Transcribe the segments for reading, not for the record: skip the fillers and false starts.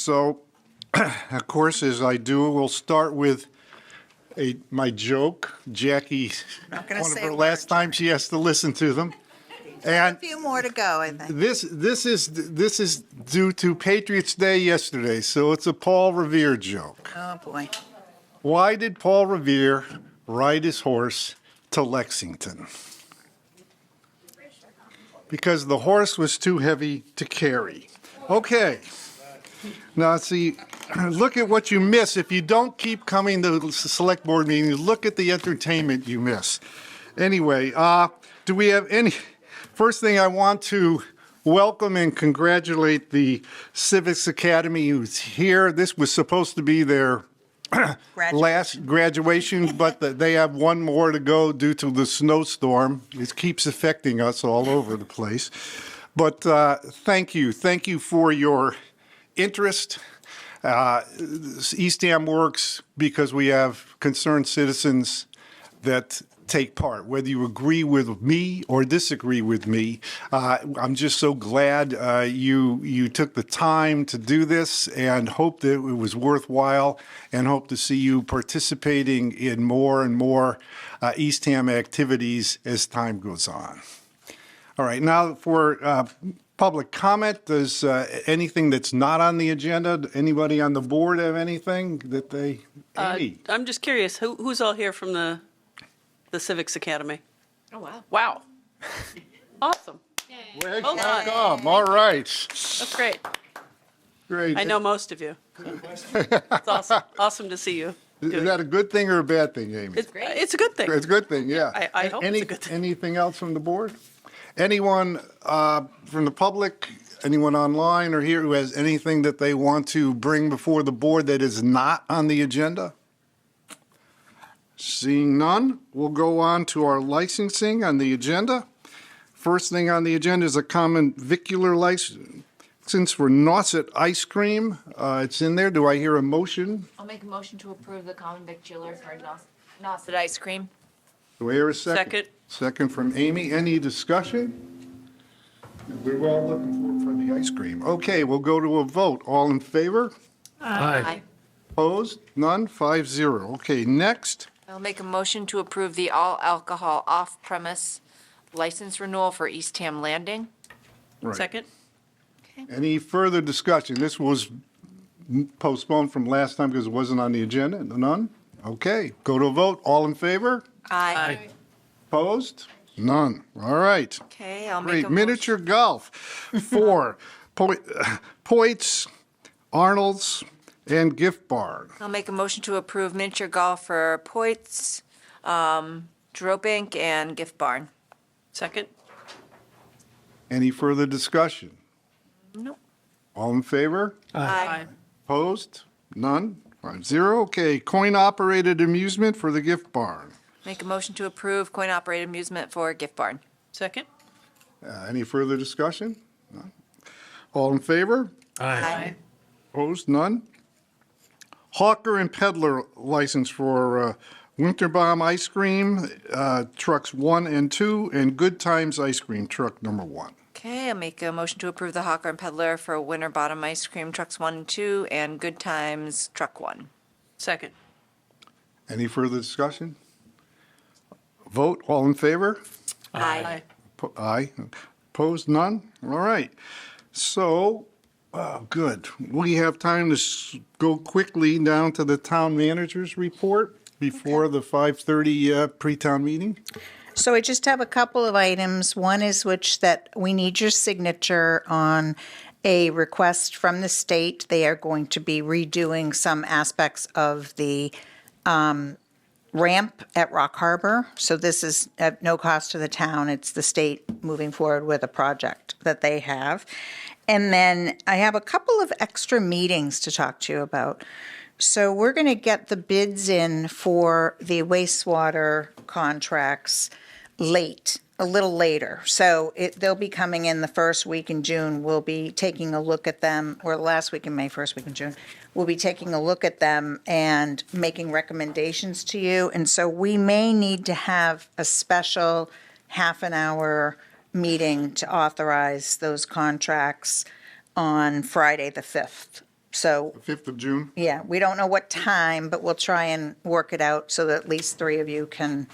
So, of course, as I do, we'll start with my joke. Jackie, Not gonna one of say her a last word. time she has to listen to them. A And few more to go, I think. this is due to Patriots Day yesterday, so it's a Paul Revere joke. Oh, boy. Why did Paul Revere ride his horse to Lexington? Because the horse was too heavy to carry. Okay. Now, see, look at what you miss if you don't keep coming to the select board meetings. Look at the entertainment you miss. Anyway, do we have any? First thing, I want to welcome and congratulate the Civics Academy who's here. This was supposed to be their last graduation, but they have one more to go due to the snowstorm. It keeps affecting us all over the place. But thank you. Thank you for your interest. Eastham works because we have concerned citizens that take part, whether you agree with me or disagree with me. I'm just so glad you took the time to do this, and hope that it was worthwhile, and hope to see you participating in more and more Eastham activities as time goes on. All right, now for public comment. Does anything that's not on the agenda, anybody on the board have anything that they need? I'm just curious, who's all here from the Civics Academy? Oh, wow. Wow. Awesome. Well done. welcome. All right. That's great. Great. I know most of you. It's awesome. Awesome to see you. Is that a good thing or a bad thing, Amy? It's a good thing. It's a good thing, yeah. I hope it's a good thing. Anything else from the board? Anyone from the public, anyone online or here who has anything that they want to bring before the board that is not on the agenda? Seeing none, we'll go on to our licensing on the agenda. First thing on the agenda is a common Victualler license for Nauset ice cream. It's in there. Do I hear a motion? I'll make a motion to approve the common victualler for Nauset ice cream. Do I hear a second? Second. Second from Amy. Any discussion? We're all looking for the ice cream. Okay, we'll go to a vote. All in favor? Aye. Opposed? None? 5-0. Okay, next. I'll make a motion to approve the all alcohol off-premise license renewal for Eastham Landing. Right. Second? Any further discussion? This was postponed from last time because it wasn't on the agenda. None? Okay, go to a vote. All in favor? Aye. Opposed? None. All right. Okay, I'll make Great. a motion. Miniature golf for Poits, Arnold's, and Gift Barn. I'll make a motion to approve miniature golf for Poits, Jerope Inc., and Gift Barn. Second? Any further discussion? Nope. All in favor? Aye. Opposed? None? 5-0. Okay, coin-operated amusement for the Gift Barn. Make a motion to approve coin-operated amusement for Gift Barn. Second? Any further discussion? None. All in favor? Aye. Opposed? None? Hawker and Peddler license for Winterbottom ice cream, trucks 1 and 2, and Good Times ice cream, truck number 1. Okay, I'll make a motion to approve the Hawker and Peddler for Winterbottom ice cream trucks 1 and 2, and Good Times truck 1. Second? Any further discussion? Vote, all in favor? Aye. Aye. Opposed, none? All right. So, good. We have time to go quickly down to the town manager's report before the 5:30 pre-town meeting. So I just have a couple of items. One is that we need your signature on a request from the state. They are going to be redoing some aspects of the ramp at Rock Harbor. So this is at no cost to the town. It's the state moving forward with a project that they have. And then I have a couple of extra meetings to talk to you about. So we're going to get the bids in for the wastewater contracts a little later. So they'll be coming in the first week in June. We'll be taking a look at them, or last week in May, first week in June. We'll be taking a look at them and making recommendations to you. And so we may need to have a special half-an-hour meeting to authorize those contracts on Friday, the 5th So, 5th of June? yeah, we don't know what time, but we'll try and work it out so that at least 3 of you can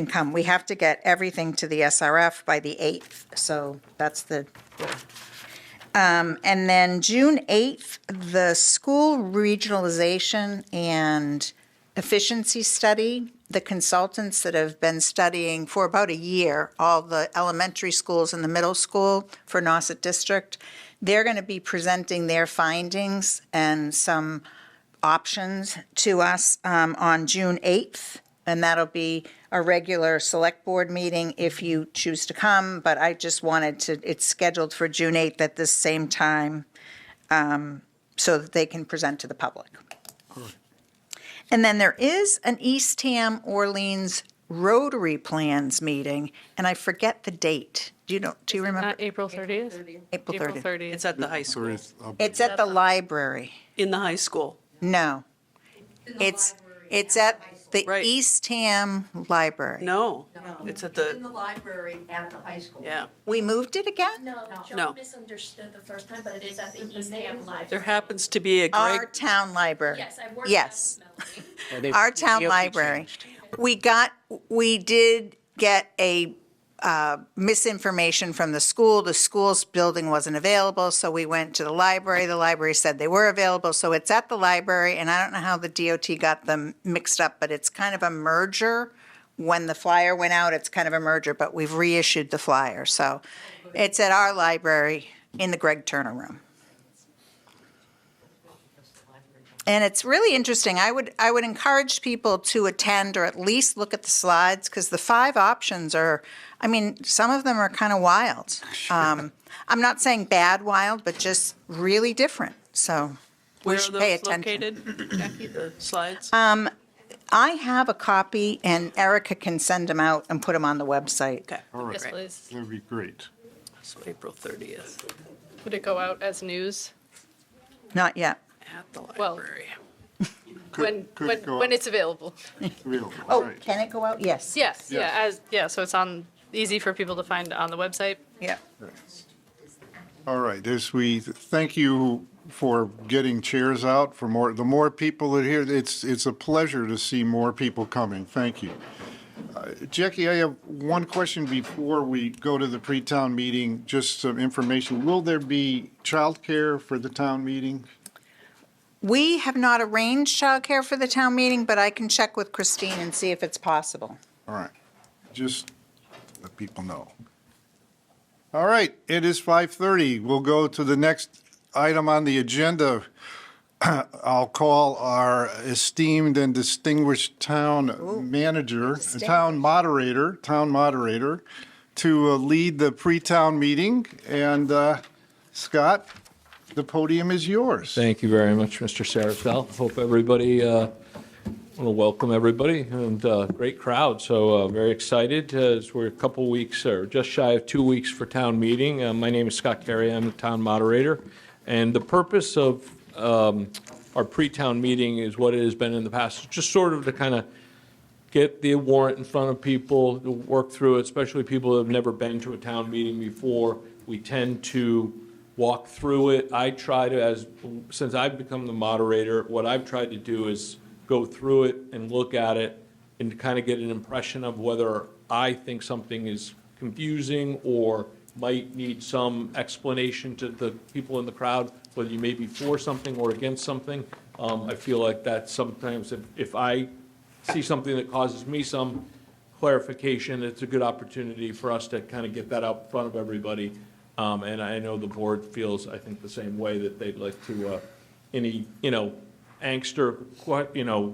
come. We have to get everything to the SRF by the 8th, so that's the. And then June 8th, the school regionalization and efficiency study, the consultants that have been studying for about a year, all the elementary schools and the middle school for Nauset District, they're going to be presenting their findings and some options to us on June 8th. And that'll be a regular select board meeting if you choose to come, but I just wanted to, it's scheduled for June 8th at the same time so that they can present to the public. And then there is an Eastham Orleans Rotary Plans meeting, and I forget the date. Do you remember? April 30th? April 30th. It's at the high school, It's at the library. in the high school. No. It's at the Right. Eastham Library. No, it's at In the the, library at the high school. yeah. We moved it again? No, No. John misunderstood the first time, but it is at the Eastham Library. There happens to be a Our Greg, town library. Yes, I've worked Yes. with Melanie. Our town library. We did get a misinformation from the school. The school's building wasn't available, so we went to the library. The library said they were available, so it's at the library, and I don't know how the DOT got them mixed up, but it's kind of a merger. When the flyer went out, it's kind of a merger, but we've reissued the flyer, so it's at our library in the Greg Turner Room. And it's really interesting. I would encourage people to attend or at least look at the slides because the 5 options are, I mean, some of them are kind of wild. I'm not saying bad wild, but just really different. So we where are should pay those attention. located, Jackie, the slides? I have a copy and Erica can send them out and put them on the website. Okay, All right, Yes, great. please. that'd be great. So April 30th Would it go out as news? Not yet. at the Well- library. Could go When up. it's available. Available, all Oh, right. can it go out? Yes. Yes, Yes. so it's easy for people to find on the website. Yeah. All right, thank you for getting chairs out for the more people that are here, it's a pleasure to see more people coming. Thank you. Jackie, I have one question before we go to the pre-town meeting, just some information. Will there be childcare for the town meeting? We have not arranged childcare for the town meeting, but I can check with Christine and see if it's possible. All right, just let people know. All right, it is 5:30. We'll go to the next item on the agenda. I'll call our esteemed and distinguished town manager, town moderator, to lead the pre-town meeting. And Scott, the podium is yours. Thank you very much, Mr. Sarasvel. Hope everybody, want to welcome everybody, and great crowd, so very excited as we're a couple weeks, or just shy of 2 weeks for town meeting. My name is Scott KERRY, I'm the town moderator, and the purpose of our pre-town meeting is what it has been in the past, just sort of to kind of get the warrant in front of people, to work through it, especially people who have never been to a town meeting before. We tend to walk through it. I try to, since I've become the moderator, what I've tried to do is go through it and look at it and to kind of get an impression of whether I think something is confusing or might need some explanation to the people in the crowd, whether you may be for something or against something. I feel like that sometimes if I see something that causes me some clarification, it's a good opportunity for us to kind of get that out in front of everybody. And I know the board feels, I think, the same way, that they'd like to, any, angst or,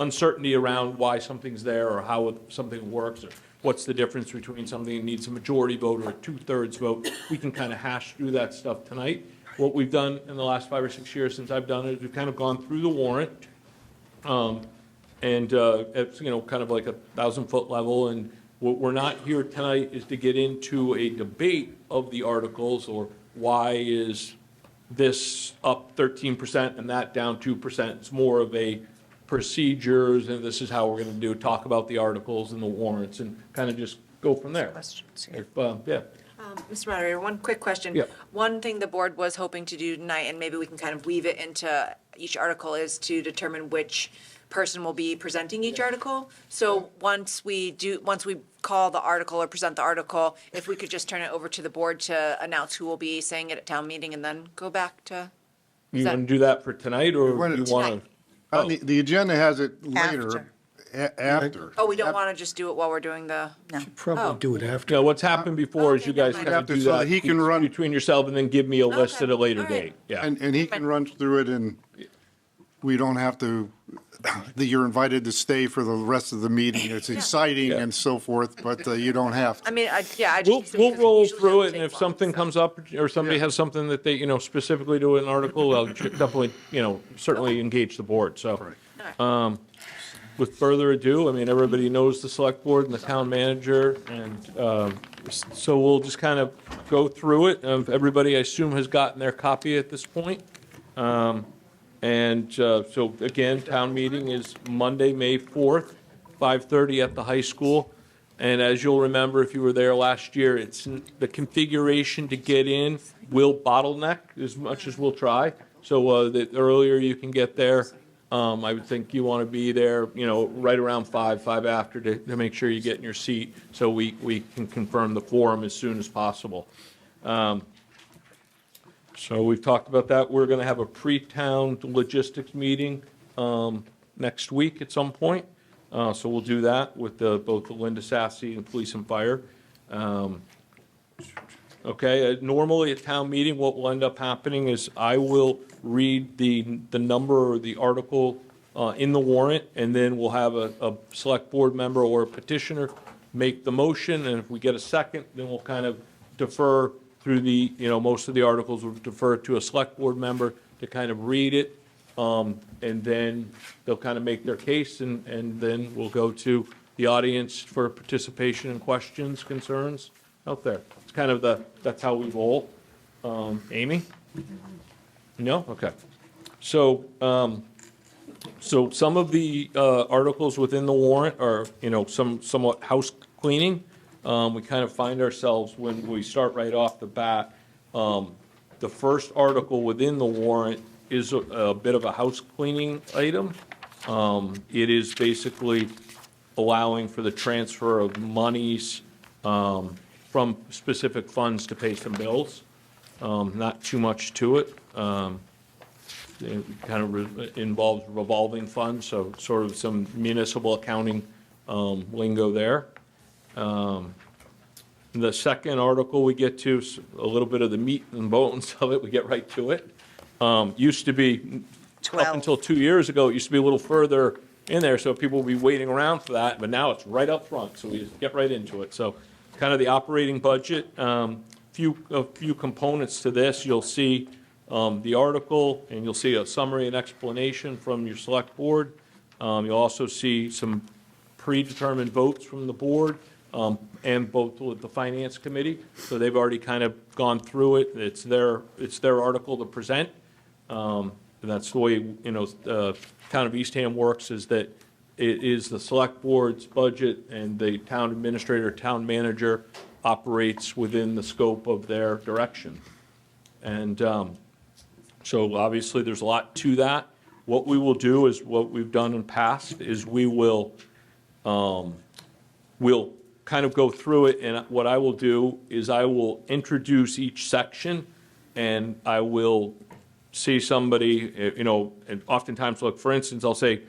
uncertainty around why something's there or how something works, or what's the difference between something that needs a majority vote or a 2/3 vote. We can kind of hash through that stuff tonight. What we've done in the last 5 or 6 years since I've done it is we've kind of gone through the warrant, and it's, kind of like a 1,000-foot level. And what we're not here tonight is to get into a debate of the articles or why is this up 13% and that down 2%. It's more of a procedures, and this is how we're going to talk about the articles and the warrants, and kind of just go from there. Questions, yeah. Yeah. Mr. Moderator, one quick question. Yeah. One thing the board was hoping to do tonight, and maybe we can kind of weave it into each article, is to determine which person will be presenting each article. So once we call the article or present the article, if we could just turn it over to the board to announce who will be saying it at town meeting and then go back to. You that- want to do that for tonight, or want you it want to? The agenda has it later, After. after. Oh, we don't want to just do it while we're doing the. Probably do it after. Yeah, what's happened before is you guys Okay, kind of after, do so that that he can run- between yourself and then give me a list Okay, at a later all right. date. Yeah. And he can run through it, and we don't have to, you're invited to stay for the rest of the meeting. It's exciting and so forth, but you don't have I to. mean, I just. We'll because it roll usually through it, doesn't and if take something long, comes up, or somebody has something that they, specifically do an article, I'll definitely, certainly engage the board, so. With further ado, I mean, everybody knows the select board and the town manager, and so we'll just kind of go through it. Everybody, I assume, has gotten their copy at this point. And so, again, town meeting is Monday, May 4th, 5:30 at the high school. And as you'll remember, if you were there last year, it's the configuration to get in will bottleneck as much as we'll try. So the earlier you can get there, I would think you want to be there, right around 5 after to make sure you get in your seat, so we can confirm the quorum as soon as possible. So we've talked about that. We're going to have a pre-town logistics meeting next week at some point. So we'll do that with both the Linda Sassy and Police and Fire. Okay, normally at town meeting, what will end up happening is I will read the number or the article in the warrant, and then we'll have a select board member or a petitioner make the motion, and if we get a second, then we'll kind of defer through most of the articles will defer to a select board member to kind of read it, and then they'll kind of make their case, and then we'll go to the audience for participation and questions, concerns out there. It's kind of that's how we roll. Amy? No? Okay. So, so some of the articles within the warrant are, somewhat house cleaning. We kind of find ourselves when we start right off the bat. The first article within the warrant is a bit of a house cleaning item. It is basically allowing for the transfer of monies from specific funds to pay some bills. Not too much to it. It kind of involves revolving funds, so sort of some municipal accounting lingo there. The second article we get to, a little bit of the meat and bones of it, we get right to it. Used to be, up 12. until 2 years ago, it used to be a little further in there, so people will be waiting around for that, but now it's right up front, so we just get right into it. So kind of the operating budget, a few components to this. You'll see the article, and you'll see a summary and explanation from your select board. You'll also see some predetermined votes from the board, and both with the finance committee. So they've already kind of gone through it. It's their article to present. And that's the way, the town of Eastham works, is that it is the select board's budget, and the town administrator, town manager operates within the scope of their direction. And so obviously there's a lot to that. What we will do is what we've done in past is we'll kind of go through it, and what I will do is I will introduce each section, and I will see somebody, and oftentimes, look, for instance, I'll say,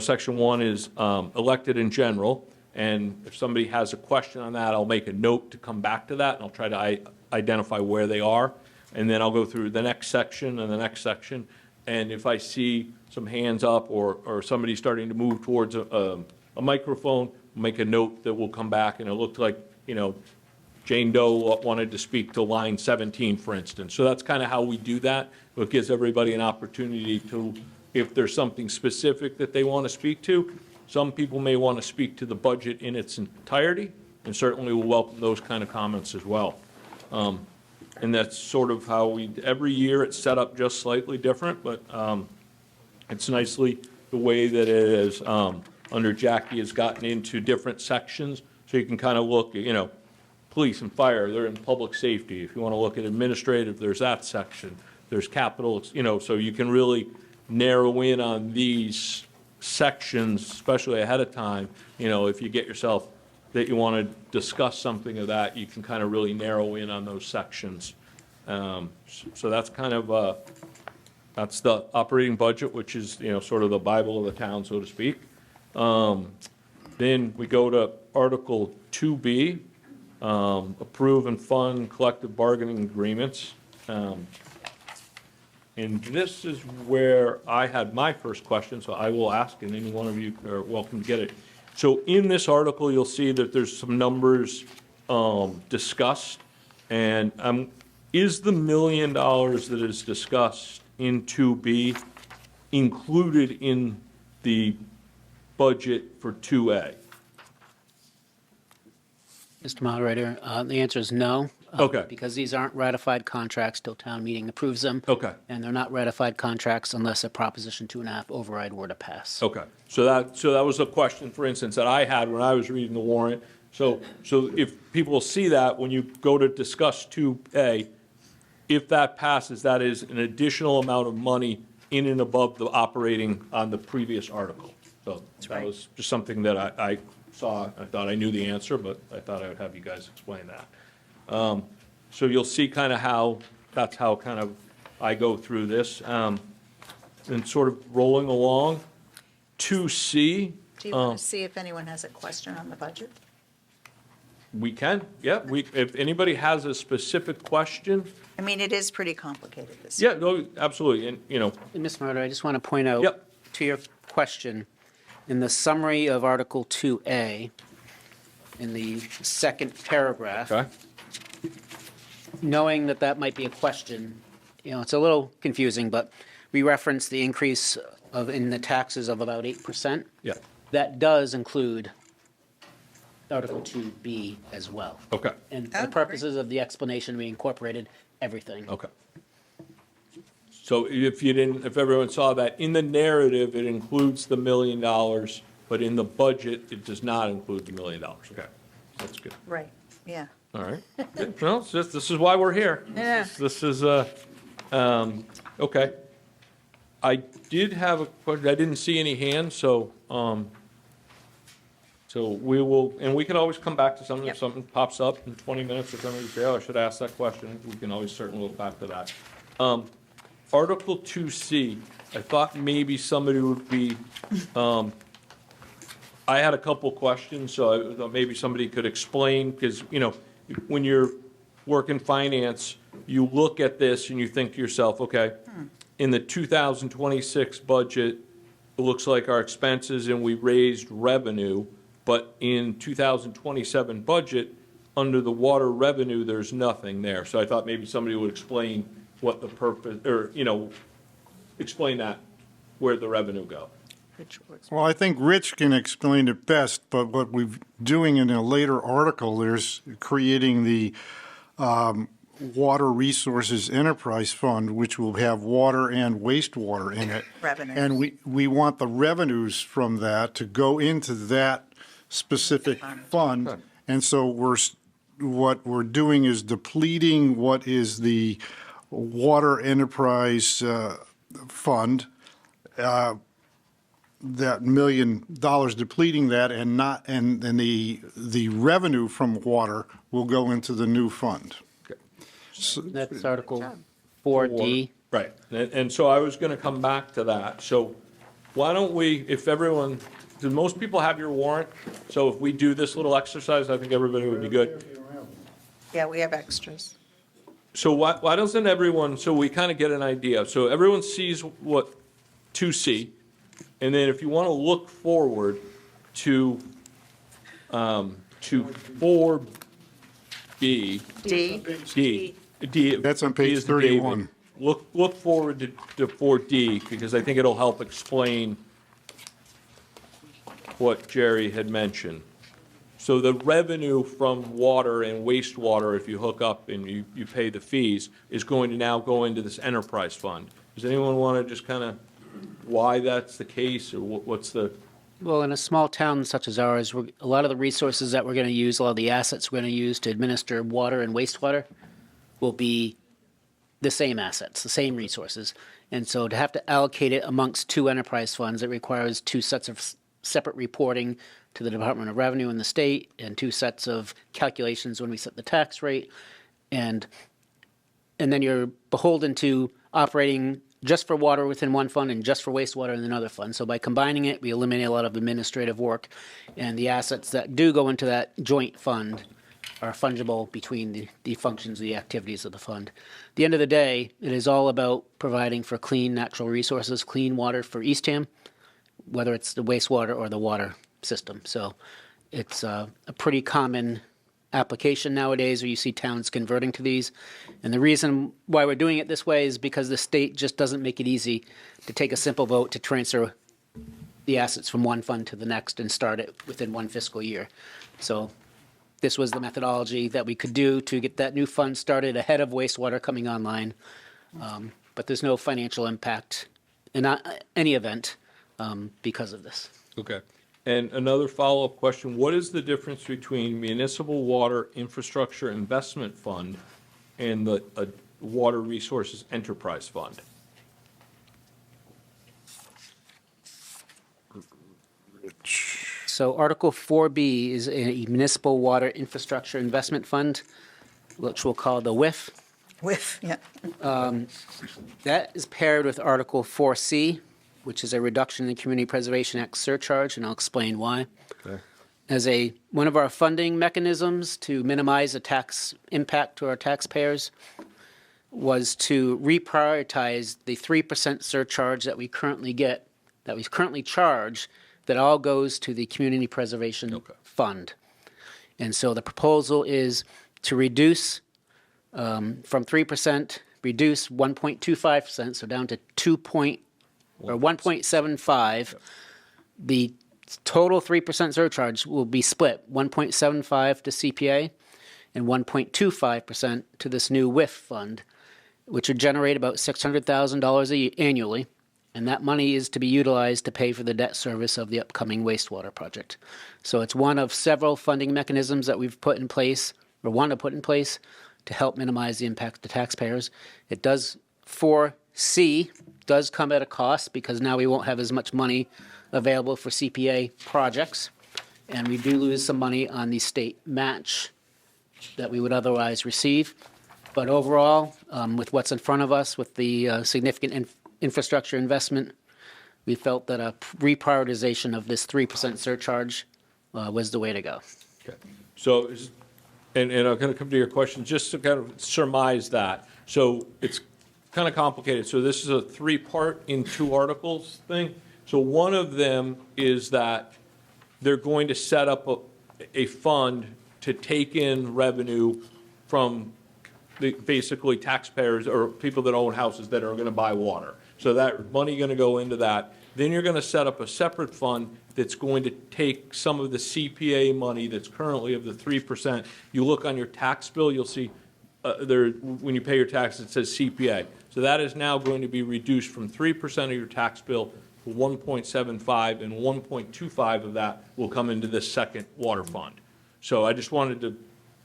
section 1 is elected in general, and if somebody has a question on that, I'll make a note to come back to that, and I'll try to identify where they are, and then I'll go through the next section and the next section, and if I see some hands up or somebody starting to move towards a microphone, make a note that will come back, and it looked like, Jane Doe wanted to speak to line 17, for instance. So that's kind of how we do that. It gives everybody an opportunity to, if there's something specific that they want to speak to. Some people may want to speak to the budget in its entirety, and certainly we'll welcome those kind of comments as well. And that's sort of how every year it's set up just slightly different, but it's nicely the way that it is, under Jackie, has gotten into different sections, So you can kind of look at, police and fire, they're in public safety. If you want to look at administrative, there's that section. There's capital, so you can really narrow in on these sections, especially ahead of time. If you get yourself that you want to discuss something of that, you can kind of really narrow in on those sections. So that's kind of, that's the operating budget, which is, sort of the Bible of the town, so to speak. Then we go to Article 2B, approve and fund collective bargaining agreements. And this is where I had my first question, so I will ask, and any one of you are welcome to get it. So in this article, you'll see that there's some numbers discussed, and is the $1 million that is discussed in 2B included in the budget for 2A? Mr. Moderator, the answer is no. Okay. Because these aren't ratified contracts till town meeting approves them. Okay. And they're not ratified contracts unless a Proposition 2.5 override were to pass. Okay, so that was a question, for instance, that I had when I was reading the warrant. So if people see that, when you go to discuss 2A, if that passes, that is an additional amount of money in and above the operating on the previous article. So that was just something that I saw. I thought I knew the answer, but I thought I would have you guys explain that. So you'll see kind of how, that's how kind of I go through this. And sort of rolling along, 2C. Do you want to see if anyone has a question on the budget? We can, yeah, if anybody has a specific question, I mean, it is pretty complicated this year. yeah, no, absolutely, and, And Mr. Moderator, I just want to point out Yep. to your question, in the summary of Article 2A, in the second paragraph, okay, knowing that that might be a question, it's a little confusing, but we reference the increase in the taxes of about 8%. yeah, That does include Article 2B as well. okay, And Oh, for the purposes of the explanation, we incorporated everything. okay. So if everyone saw that, in the narrative, it includes the $1 million, but in the budget, it does not include the $1 million, okay, that's good. Right, yeah. All right, good. Well, it's just, this is why we're here. Yeah. This is, okay. I did have a question, I didn't see any hands, so we will, and we can always come back to something, if Yep. something pops up in 20 minutes, or somebody say, oh, I should ask that question, we can always certainly look back to that. Article 2C, I thought maybe somebody would be, I had a couple questions, so I thought maybe somebody could explain, because, when you're working finance, you look at this and you think to yourself, okay, in the 2026 budget, it looks like our expenses and we raised revenue, but in 2027 budget, under the water revenue, there's nothing there. So I thought maybe somebody would explain what the purpose, or, explain that, where the revenue go. Well, I think Rich can explain it best, but what we're doing in a later article, there's creating the Water Resources Enterprise Fund, which will have water and wastewater in it. Revenues. And we want the revenues from that to go into that specific fund. And so what we're doing is depleting what is the Water Enterprise Fund, that $1 million, depleting that, and the revenue from water will go into the new fund. That's Article 4D. Right, and so I was gonna come back to that, so why don't we, if everyone, do most people have your warrant? So if we do this little exercise, I think everybody would be good. Yeah, we have extras. So why doesn't everyone, so we kind of get an idea, so everyone sees what 2C, and then if you want to look forward to 4B, D, D. That's on D page is the David. 31. Look forward to 4D, because I think it'll help explain what Jerry had mentioned. So the revenue from water and wastewater, if you hook up and you pay the fees, is going to now go into this enterprise fund. Does anyone want to just kind of, why that's the case, or what's the Well, in a small town such as ours, a lot of the resources that we're going to use, a lot of the assets we're going to use to administer water and wastewater will be the same assets, the same resources. And so to have to allocate it amongst two enterprise funds, it requires two sets of separate reporting to the Department of Revenue and the state, and two sets of calculations when we set the tax rate. And then you're beholden to operating just for water within one fund and just for wastewater in another fund. So by combining it, we eliminate a lot of administrative work, and the assets that do go into that joint fund are fungible between the functions, the activities of the fund. At the end of the day, it is all about providing for clean natural resources, clean water for Eastham, whether it's the wastewater or the water system. So it's a pretty common application nowadays where you see towns converting to these. And the reason why we're doing it this way is because the state just doesn't make it easy to take a simple vote to transfer the assets from one fund to the next and start it within one fiscal year. So this was the methodology that we could do to get that new fund started ahead of wastewater coming online. But there's no financial impact in any event because of this. Okay. And another follow-up question, what is the difference between municipal water infrastructure investment fund and the water resources enterprise fund? So Article 4B is a municipal water infrastructure investment fund, which we'll call the WIF. With, yeah. That is paired with Article 4C, which is a reduction in the Community Preservation Act surcharge, and I'll explain why. Okay. As one of our funding mechanisms to minimize the tax impact to our taxpayers was to reprioritize the 3% surcharge that we currently get, that we currently charge, that all goes to the Community Preservation Fund. And so the proposal is to reduce from 3%, reduce 1.25%, so down to 1.75. The total 3% surcharge will be split 1.75 to CPA and 1.25% to this new WIF fund, which would generate about $600,000 annually. And that money is to be utilized to pay for the debt service of the upcoming wastewater project. So it's one of several funding mechanisms that we've put in place, or want to put in place, to help minimize the impact to taxpayers. It does, 4C does come at a cost because now we won't have as much money available for CPA projects. And we do lose some money on the state match that we would otherwise receive. But overall, with what's in front of us, with the significant infrastructure investment, we felt that a reprioritization of this 3% surcharge was the way to go. Okay. So, and I'm going to come to your question, just to kind of surmise that. So it's kind of complicated. So this is a three-part in two articles thing. So one of them is that they're going to set up a fund to take in revenue from basically taxpayers or people that own houses that are going to buy water. So that money going to go into that. Then you're going to set up a separate fund that's going to take some of the CPA money that's currently of the 3%. You look on your tax bill, you'll see when you pay your taxes, it says CPA. So that is now going to be reduced from 3% of your tax bill to 1.75, and 1.25 of that will come into this second water fund. So I just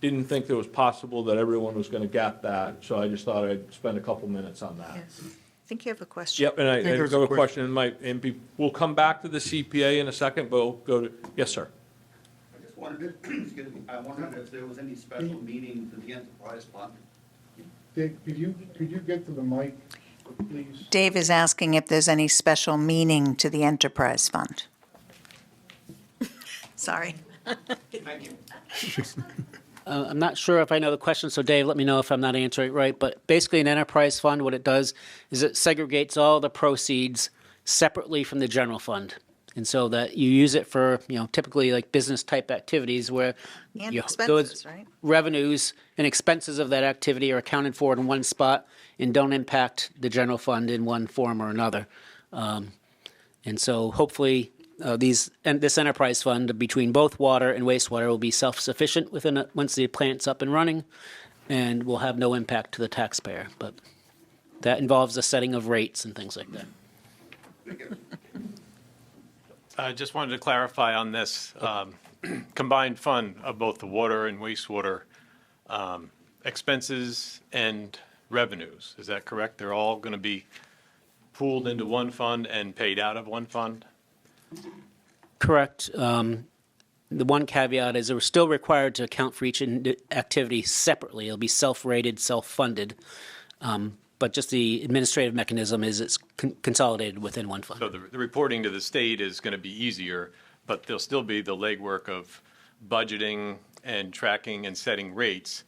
didn't think it was possible that everyone was going to get that, so I just thought I'd spend a couple minutes on that. Yes. I think you have a question. Yep, and I there's have a a question, we'll come back to the CPA in a second, but we'll go to, yes, sir. I just wondered, excuse me, I wondered if there was any special meeting for the enterprise fund. Dave, could you get to the mic, please? Dave is asking if there's any special meaning to the enterprise fund. Sorry. Thank you. I'm not sure if I know the question, so Dave, let me know if I'm not answering it right. But basically, an enterprise fund, what it does is it segregates all the proceeds separately from the general fund. And so that you use it for, typically like business type activities where And those expenses, right? revenues and expenses of that activity are accounted for in one spot and don't impact the general fund in one form or another. And so hopefully this enterprise fund between both water and wastewater will be self-sufficient once the plant's up and running, and will have no impact to the taxpayer. But that involves the setting of rates and things like that. I just wanted to clarify on this combined fund of both the water and wastewater expenses and revenues. Is that correct? They're all going to be pooled into one fund and paid out of one fund? Correct. The one caveat is that we're still required to account for each activity separately. It'll be self-rated, self-funded. But just the administrative mechanism is it's consolidated within one fund. So the reporting to the state is going to be easier, but there'll still be the legwork of budgeting and tracking and setting rates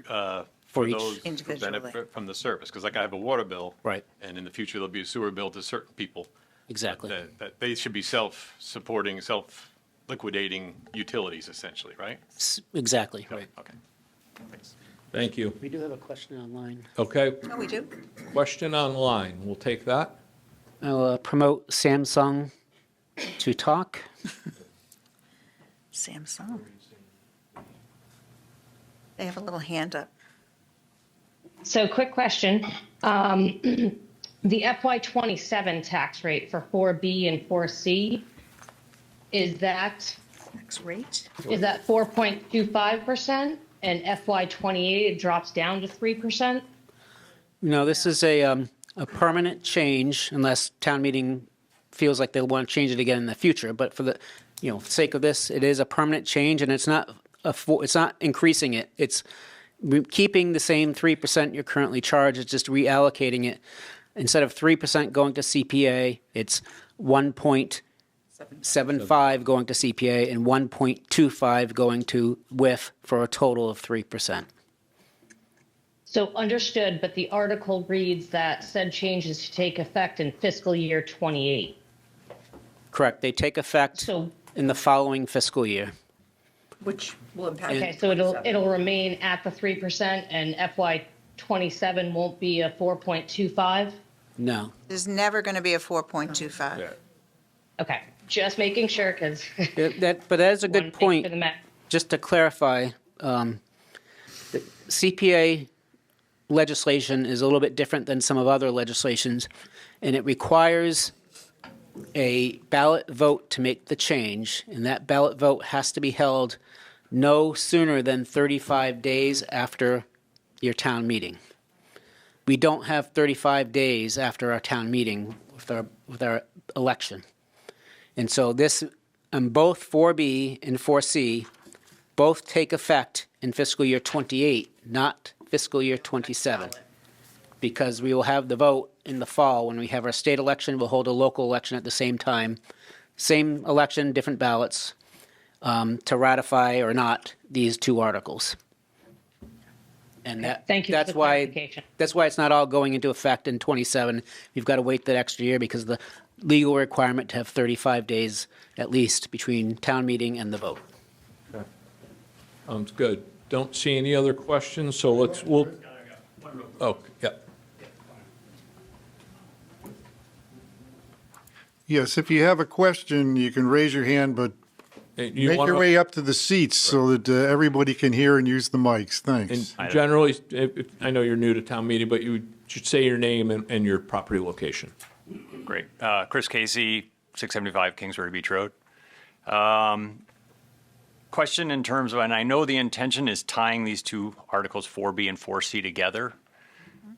for each those who individually. benefit from the service. Because like I have a water bill. Right. And in the future, there'll be a sewer bill to certain people. Exactly. That they should be self-supporting, self-liquidating utilities essentially, right? Exactly, right. Okay. Thanks. Thank you. We do have a question online. Okay, Oh, we do? question online. We'll take that. I'll promote Samsung to talk. Samsung. They have a little hand up. So quick question. The FY27 tax rate for 4B and 4C, is that Tax rate? 4.25%? And FY28, it drops down to 3%? No, this is a permanent change unless town meeting feels like they'll want to change it again in the future. But for the, sake of this, it is a permanent change, and it's not it's not increasing it. It's keeping the same 3% you're currently charged. It's just reallocating it. Instead of 3% going to CPA, it's 1.75 going to CPA and 1.25 going to WIF for a total of 3%. So understood, but the article reads that said changes to take effect in fiscal year 28. Correct. They take effect So, in the following fiscal year. Which will impact. okay, so it'll remain at the 3% and FY27 won't be a 4.25? No. There's never going to be a 4.25. Okay, just making sure, because. But that is a good point. Just to clarify, the CPA legislation is a little bit different than some of other legislations, and it requires a ballot vote to make the change, and that ballot vote has to be held no sooner than 35 days after your town meeting. We don't have 35 days after our town meeting with our election. And so this, both 4B and 4C, both take effect in fiscal year 28, not fiscal year 27. Because we will have the vote in the fall. When we have our state election, we'll hold a local election at the same time. Same election, different ballots, to ratify or not these two articles. And Thank you for that's the why clarification. that's why it's not all going into effect in 27. You've got to wait that extra year because of the legal requirement to have 35 days at least between town meeting and the vote. Sounds good. Don't see any other questions, so oh, yeah. Yes, if you have a question, you can raise your hand, but make your way up to the seats so that everybody can hear and use the mics. Thanks. And generally, I know you're new to town meeting, but you should say your name and your property location. Great. Chris Casey, 675 Kingsbury Beach Road. Question in terms of, and I know the intention is tying these two articles 4B and 4C together.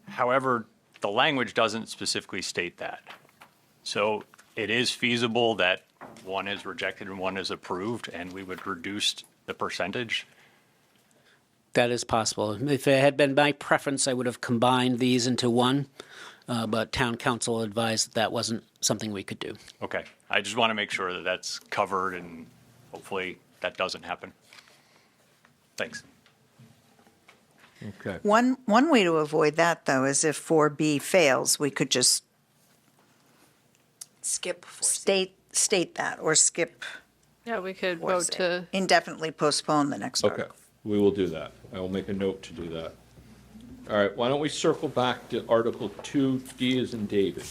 However, the language doesn't specifically state that. So it is feasible that one is rejected and one is approved, and we would reduce the percentage. That is possible. If it had been my preference, I would have combined these into one, but town council advised that wasn't something we could do. Okay. I just want to make sure that that's covered, and hopefully that doesn't happen. Thanks. Okay. One way to avoid that, though, is if 4B fails, we could just Skip 4C. state that or skip Yeah, we could 4C. vote to, Indefinitely postpone the next Okay, article. we will do that. I will make a note to do that. All right, why don't we circle back to Article 2, D as in David?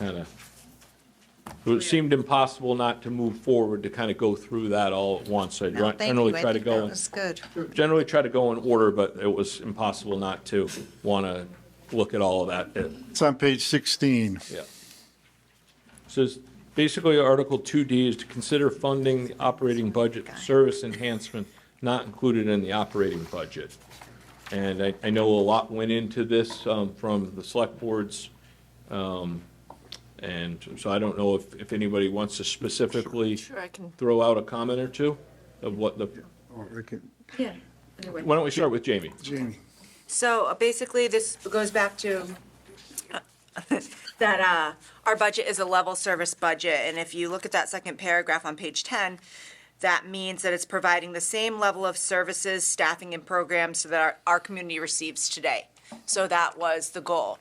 And it seemed impossible not to move forward to kind of go through that all at once. I No, thank generally you. I try to think go that was good. generally try to go in order, but it was impossible not to want to look at all of that. It's on page 16. Yeah. Says basically, Article 2D is to consider funding the operating budget service enhancement not included in the operating budget. And I know a lot went into this from the select boards. And so I don't know if anybody wants to specifically Sure, I can. throw out a comment or two of what the, Yeah. why don't we start with Jamie? Jamie. So basically, this goes back to that our budget is a level service budget, and if you look at that second paragraph on page 10, that means that it's providing the same level of services, staffing, and programs that our community receives today. So that was the goal.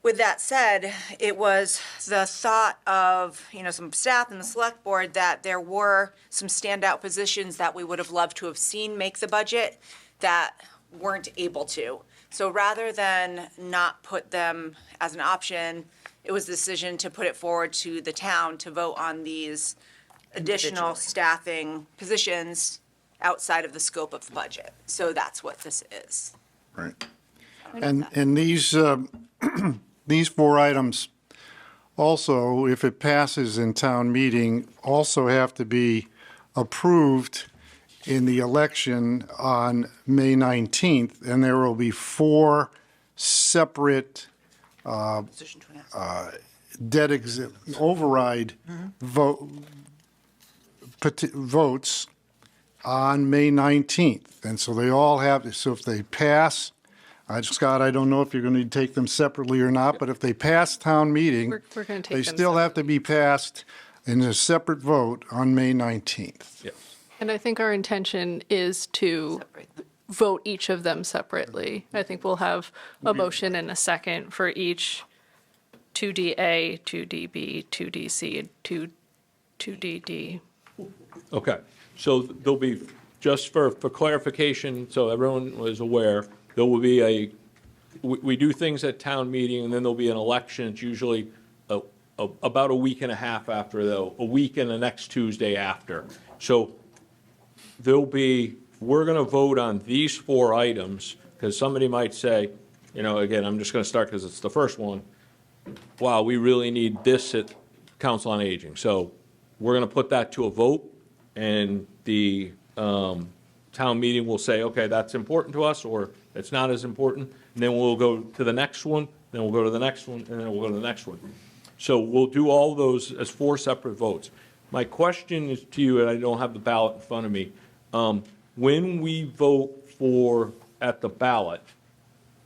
With that said, it was the thought of, some staff and the select board that there were some standout positions that we would have loved to have seen make the budget that weren't able to. So rather than not put them as an option, it was the decision to put it forward to the town to vote on these additional Individually. staffing positions outside of the scope of the budget. So that's what this is. Right. And these, these 4 items also, if it passes in town meeting, also have to be approved in the election on May 19th, and there will be 4 separate Position 20. override votes on May 19th. And so they all have, so if they pass, Scott, I don't know if you're going to take them separately or not, but if they pass town meeting, We're going to take they them still have to be passed in a separate vote on May 19th. Yes. And I think our intention is to Separate them. vote each of them separately. I think we'll have a motion and a second for each 2DA, 2DB, 2DC, and 2DD. Okay, so there'll be, just for clarification, so everyone was aware, there will be we do things at town meeting, and then there'll be an election. It's usually about a week and a half after, a week and the next Tuesday after. So we're going to vote on these 4 items, because somebody might say, again, I'm just going to start because it's the first one. Wow, we really need this at Council on Aging. So we're going to put that to a vote, and the town meeting will say, okay, that's important to us, or it's not as important. And then we'll go to the next one, then we'll go to the next one, and then we'll go to the next one. So we'll do all those as 4 separate votes. My question is to you, and I don't have the ballot in front of me. When we vote at the ballot,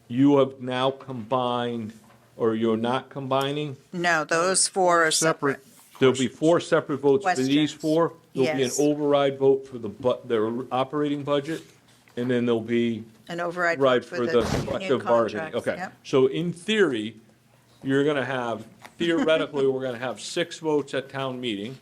you have now combined, or you're not combining? No, those 4 are separate. There'll be 4 separate votes for these Questions. 4? There'll be an Yes. override vote for their operating budget, and then there'll be An override right vote for the new collective bargaining. contracts. Okay, Yep. so in theory, theoretically, we're going to have 6 votes at town meeting,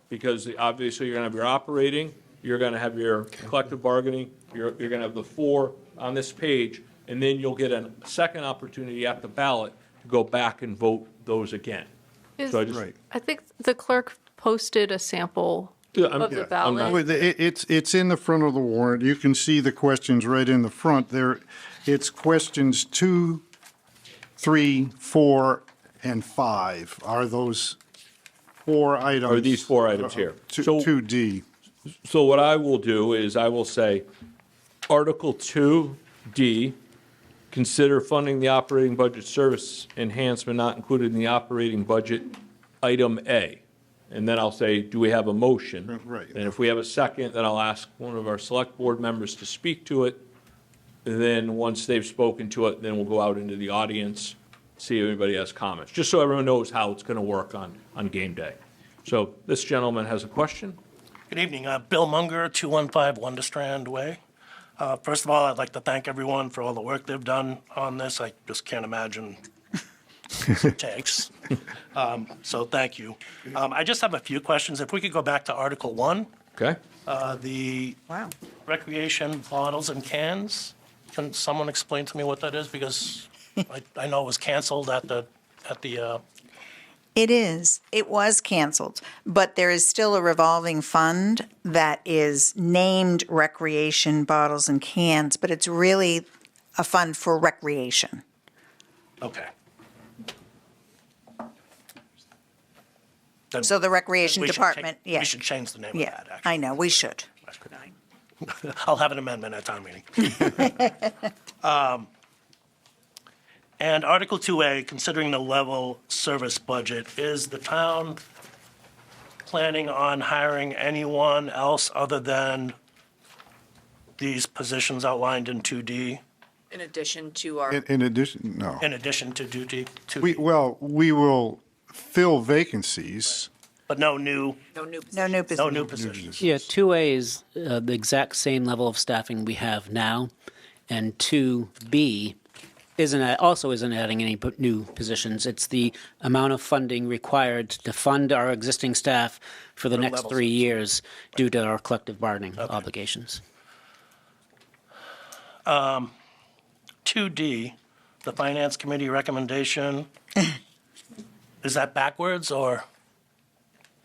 because obviously you're going to have your operating, you're going to have your collective bargaining, you're going to have the 4 on this page, and then you'll get a second opportunity at the ballot to go back and vote those again. So I just. Right. I think the clerk posted a sample Yeah, of the I'm ballot. Wait, It's in the front of the warrant. You can see the questions right in the front there. It's questions 2, 3, 4, and 5 are those 4 items. Are these 4 items here? So- 2D. So what I will do is I will say, Article 2D, consider funding the operating budget service enhancement not included in the operating budget, item A. And then I'll say, do we have a motion? Right. And if we have a second, then I'll ask one of our select board members to speak to it. And then once they've spoken to it, then we'll go out into the audience, see if anybody has comments, just so everyone knows how it's going to work on game day. So this gentleman has a question. Good evening. Bill Munger, 215 Wonderstrand Way. First of all, I'd like to thank everyone for all the work they've done on this. I just can't imagine what it takes. So thank you. I just have a few questions. If we could go back to Article 1, Okay? the Wow. recreation bottles and cans. Can someone explain to me what that is? Because I know it was canceled at the It is. It was canceled, but there is still a revolving fund that is named recreation bottles and cans, but it's really a fund for recreation. okay. Then So the recreation we should department, We yeah, should change the name of yeah, that, actually. I know, we should. I'll have an amendment at town meeting. And Article 2A, considering the level service budget, is the town planning on hiring anyone else other than these positions outlined in 2D, In addition to our, In addition, no. in addition to duty, We will fill vacancies. but no new No new No position. new positions. Yeah, 2A is the exact same level of staffing we have now, and 2B also isn't adding any new positions. It's the amount of funding required to fund our existing staff for the next level 3 years due to our collective bargaining obligations. 2D, the Finance Committee recommendation, is that backwards, or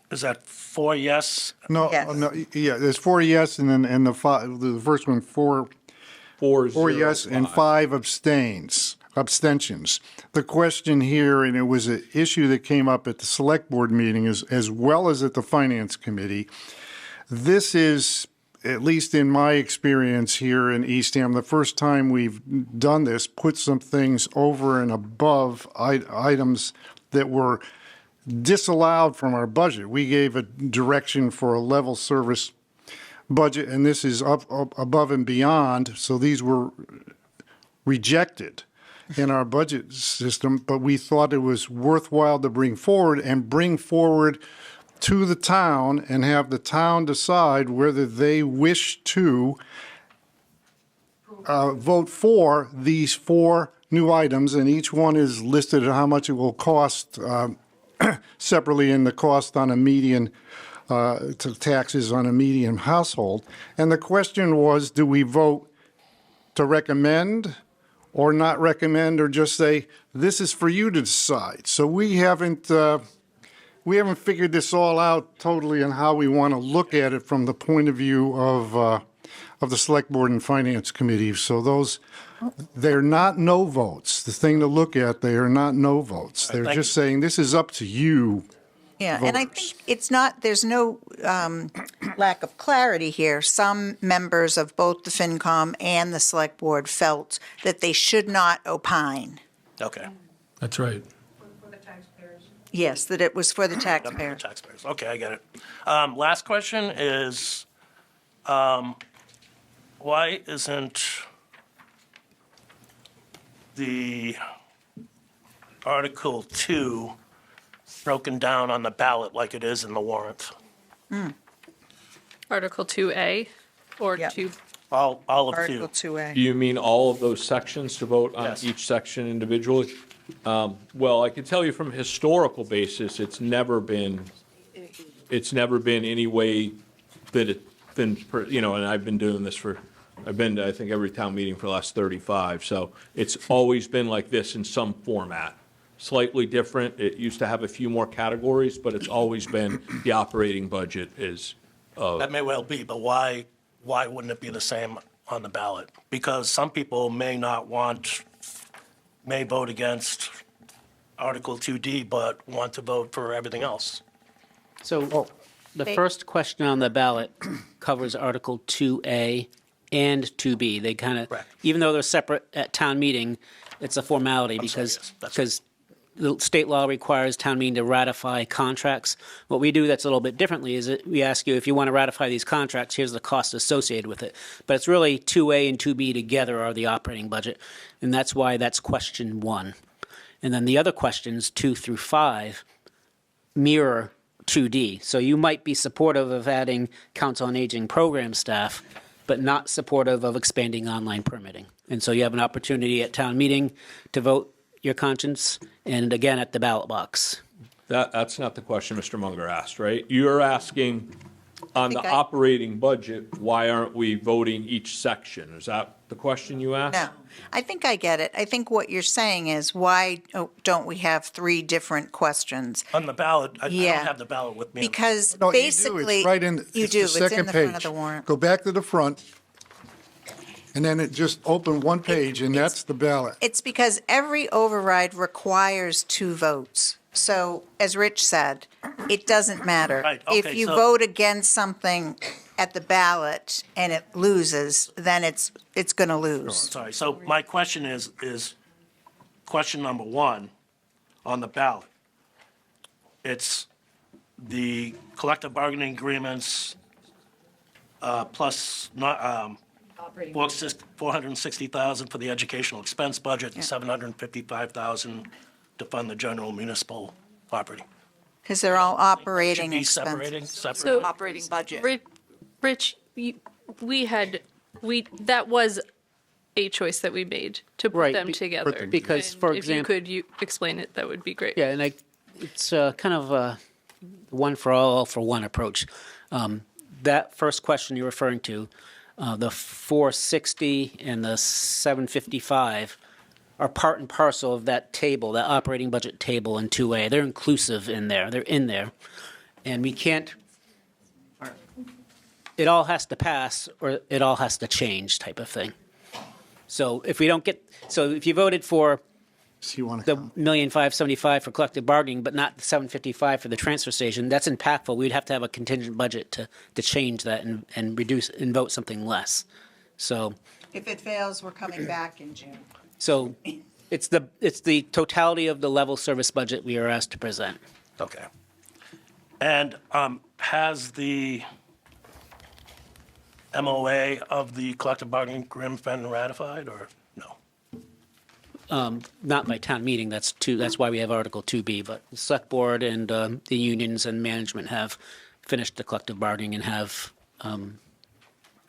is that 4 yes? No, Yes. no, yeah, there's 4 yes, and then, and the first one, 4 4-0. yes, and 5 abstentions. The question here, and it was an issue that came up at the Select Board meeting as well as at the Finance Committee. This is, at least in my experience here in Eastham, the first time we've done this, put some things over and above items that were disallowed from our budget. We gave a direction for a level service budget, and this is up above and beyond, so these were rejected in our budget system, but we thought it was worthwhile to bring forward to the town and have the town decide whether they wish to vote for these 4 new items, and each one is listed at how much it will cost separately in the cost on a median, to taxes on a median household. And the question was, do we vote to recommend or not recommend, or just say, this is for you to decide? So we haven't figured this all out totally on how we want to look at it from the point of view of the Select Board and Finance Committee. So they're not no votes. The thing to look at, they are not no votes. They're thank just you. saying, this is up to you. Yeah, and I think it's not, there's no lack of clarity here. Some members of both the FinCom and the Select Board felt that they should not opine. Okay. That's right. Yes, that it was for the The taxpayer. taxpayers. Okay, I get it. Last question is, why isn't the Article 2 broken down on the ballot like it is in the warrant? Article 2A or Yep. 2, All of Article 2. 2A. Do you mean all of those sections to vote on Yes. each section individually? Well, I can tell you from a historical basis, it's never been any way that it's been, and I've been doing this I've been to, I think, every town meeting for the last 35, so it's always been like this in some format. Slightly different, it used to have a few more categories, but it's always been the operating budget is, That may well be, but why wouldn't it be the same on the ballot? Because some people may vote against Article 2D, but want to vote for everything else. So the first question on the ballot covers Article 2A and 2B. They kind of, Correct. even though they're separate at town meeting, it's a formality sorry, because, yes, that's because the state law requires town meeting to ratify contracts. What we do that's a little bit differently is that we ask you, if you want to ratify these contracts, here's the cost associated with it. But it's really 2A and 2B together are the operating budget, and that's why that's question 1. And then the other questions, 2 through 5, mirror 2D. So you might be supportive of adding Council on Aging program staff, but not supportive of expanding online permitting. And so you have an opportunity at town meeting to vote your conscience, and again at the ballot box. that's not the question Mr. Munger asked, right? You're asking on the think I- operating budget, why aren't we voting each section? Is that the question you asked? No, I think I get it. I think what you're saying is, why don't we have 3 different questions? On the ballot, I Yeah. don't have the ballot with me. Because No, you do. basically. It's right in, You it's do, the it's in second the front of page. the warrant. Go back to the front, and then it just open one page, and that's the ballot. It's because every override requires 2 votes. So, as Rich said, it doesn't matter. Right, If okay, you so- vote against something at the ballot and it loses, then it's going to lose. Sorry, so my question is question number 1 on the ballot. It's the collective bargaining agreements plus not, $460,000 for the educational expense budget and $755,000 to fund the general municipal operating. Because they're all operating Should be separating, expenses. separate. Operating budget. Rich, that was a choice that we made to put Right, them be- together. because, And for if example- you could explain it, that would be great. Yeah, and it's kind of a one for all for one approach. That first question you're referring to, the 460 and the 755 are part and parcel of that table, that operating budget table in 2A. They're inclusive in there. They're in there. And we can't, it all has to pass or it all has to change type of thing. So if we don't get, so if you voted for So you want the to, $1,575,000 for collective bargaining, but not the $755,000 for the transfer station, that's impactful. We'd have to have a contingent budget to change that and reduce and vote something less. So, If it fails, we're coming back in June. so it's the totality of the level service budget we are asked to present. Okay. And has the MOA of the collective bargaining agreement been ratified or no? Not by town meeting, that's why we have Article 2B, but the select board and the unions and management have finished the collective bargaining and have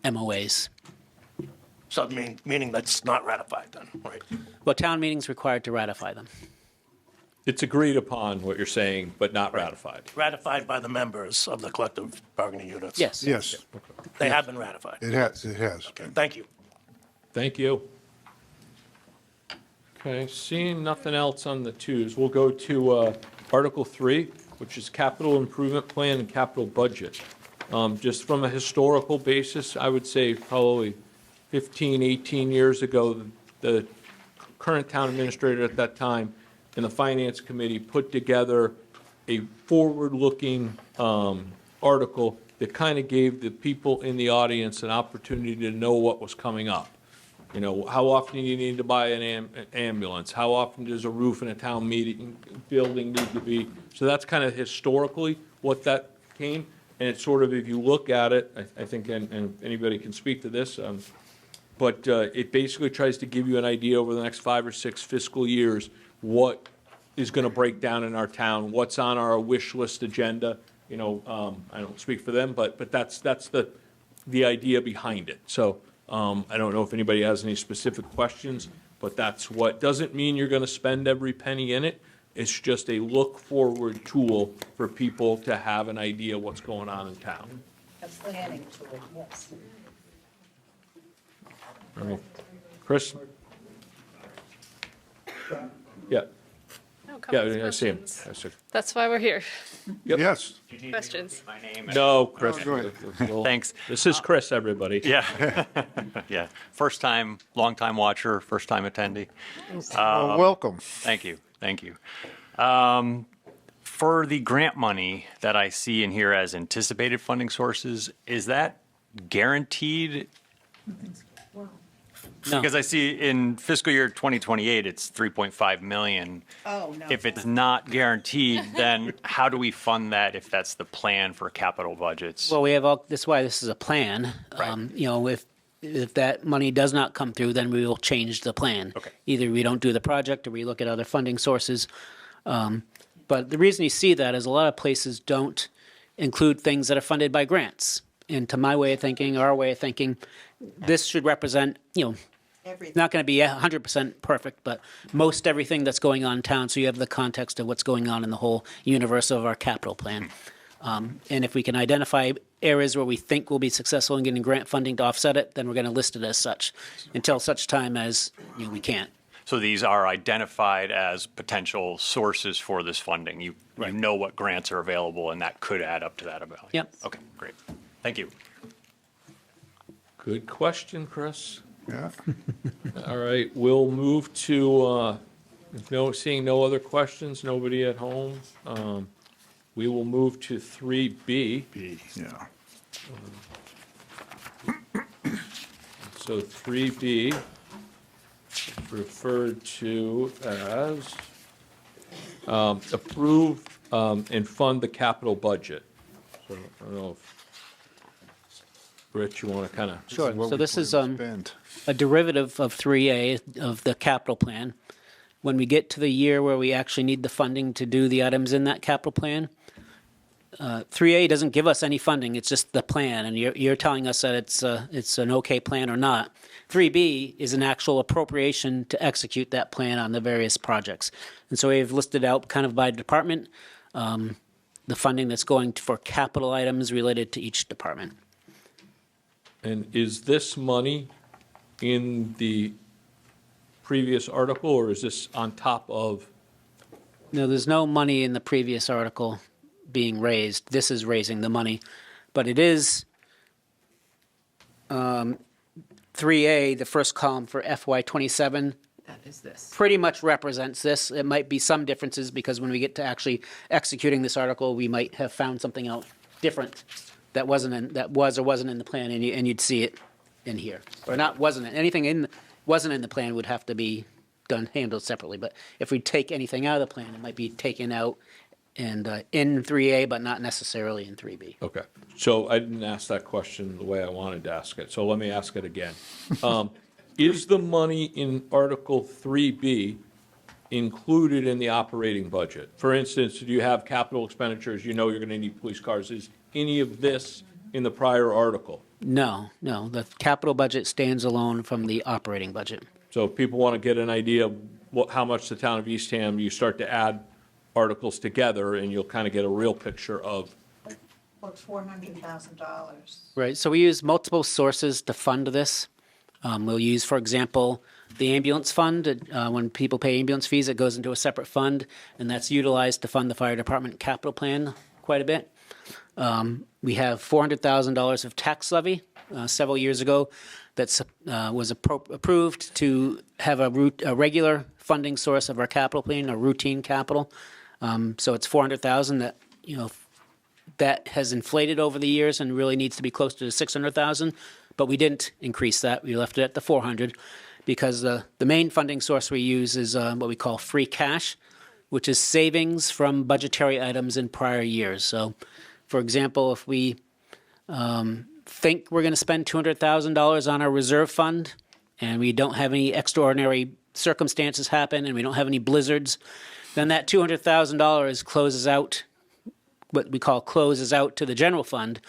MOAs. So meaning that's not ratified then, right? Well, town meeting's required to ratify them. It's agreed upon, what you're saying, but not ratified. Ratified by the members of the collective bargaining units? Yes. yes, They have been ratified? it has, it has. Okay, thank you. Thank you. Okay, seeing nothing else on the twos, we'll go to Article 3, which is capital improvement plan and capital budget. Just from a historical basis, I would say probably 15, 18 years ago, the current town administrator at that time and the finance committee put together a forward-looking article that kind of gave the people in the audience an opportunity to know what was coming up. You know, how often do you need to buy an ambulance? How often does a roof in a town meeting building need to be? So that's kind of historically what that came. And it's sort of, if you look at it, I think, and anybody can speak to this, but it basically tries to give you an idea over the next 5 or 6 fiscal years what is going to break down in our town, what's on our wish list agenda. You know, I don't speak for them, but that's the idea behind it. So I don't know if anybody has any specific questions, but that's what, doesn't mean you're going to spend every penny in it. It's just a look-forward tool for people to have an idea what's going on in town. A planning tool, yes. All right. Chris? Yeah, No yeah, comments, I see him. questions. I see. That's why we're here. Yes. Questions. My name. No, Chris. go ahead. Thanks. This is Chris, everybody. Yeah. Yeah. First time, long time watcher, first time attendee. Well, welcome. Thank you. Thank you. For the grant money that I see in here as anticipated funding sources, is that guaranteed? No. Because I see in fiscal year 2028, it's 3.5 million. Oh, no. If it's not guaranteed, then how do we fund that if that's the plan for capital budgets? Well, we have all, that's why this is a plan. Right. You know, if that money does not come through, then we will change the plan. Okay. Either we don't do the project or we look at other funding sources. But the reason you see that is a lot of places don't include things that are funded by grants. And to my way of thinking, our way of thinking, this should represent, you know, Everything. not going to be 100% perfect, but most everything that's going on in town, so you have the context of what's going on in the whole universe of our capital plan. And if we can identify areas where we think we'll be successful in getting grant funding to offset it, then we're going to list it as such, until such time as, you know, we can't. So these are identified as potential sources for this funding. You know what grants are available, and that could add up to that amount. Yep. Okay, great. Thank you. Good question, Chris. Yeah. All right, we'll move to Seeing no other questions, nobody at home, we will move to 3B. Yeah. So 3B, referred to as approve and fund the capital budget. So I don't know if, Rich, you want to kind of. Sure. What So we this plan is to spend. a derivative of 3A of the capital plan. When we get to the year where we actually need the funding to do the items in that capital plan, 3A doesn't give us any funding. It's just the plan, and you're telling us that it's an okay plan or not. 3B is an actual appropriation to execute that plan on the various projects. And so we've listed out kind of by department the funding that's going for capital items related to each department. And is this money in the previous article, or is this on top of? No, there's no money in the previous article being raised. This is raising the money. But it is 3A, the first column for FY27. That is this. Pretty much represents this. It might be some differences because when we get to actually executing this article, we might have found something out different that wasn't in, that was or wasn't in the plan, and you'd see it in here. Or not wasn't it. Anything wasn't in the plan would have to be handled separately. But if we take anything out of the plan, it might be taken out and in 3A, but not necessarily in 3B. Okay, so I didn't ask that question the way I wanted to ask it, so let me ask it again. Is the money in Article 3B included in the operating budget? For instance, do you have capital expenditures, you know you're going to need police cars? Is any of this in the prior article? No. The capital budget stands alone from the operating budget. So if people want to get an idea of how much the town of Eastham, you start to add articles together and you'll kind of get a real picture of. About $400,000. Right, so we use multiple sources to fund this. We'll use, for example, the ambulance fund. When people pay ambulance fees, it goes into a separate fund, and that's utilized to fund the fire department capital plan quite a bit. We have $400,000 of tax levy several years ago that was approved to have a regular funding source of our capital plan, a routine capital. So it's $400,000 that, that has inflated over the years and really needs to be closer to $600,000. But we didn't increase that. We left it at the 400 because the main funding source we use is what we call free cash, which is savings from budgetary items in prior years. So, for example, if we think we're going to spend $200,000 on our reserve fund and we don't have any extraordinary circumstances happen and we don't have any blizzards, then that $200,000 closes out, what we call closes out to the general fund.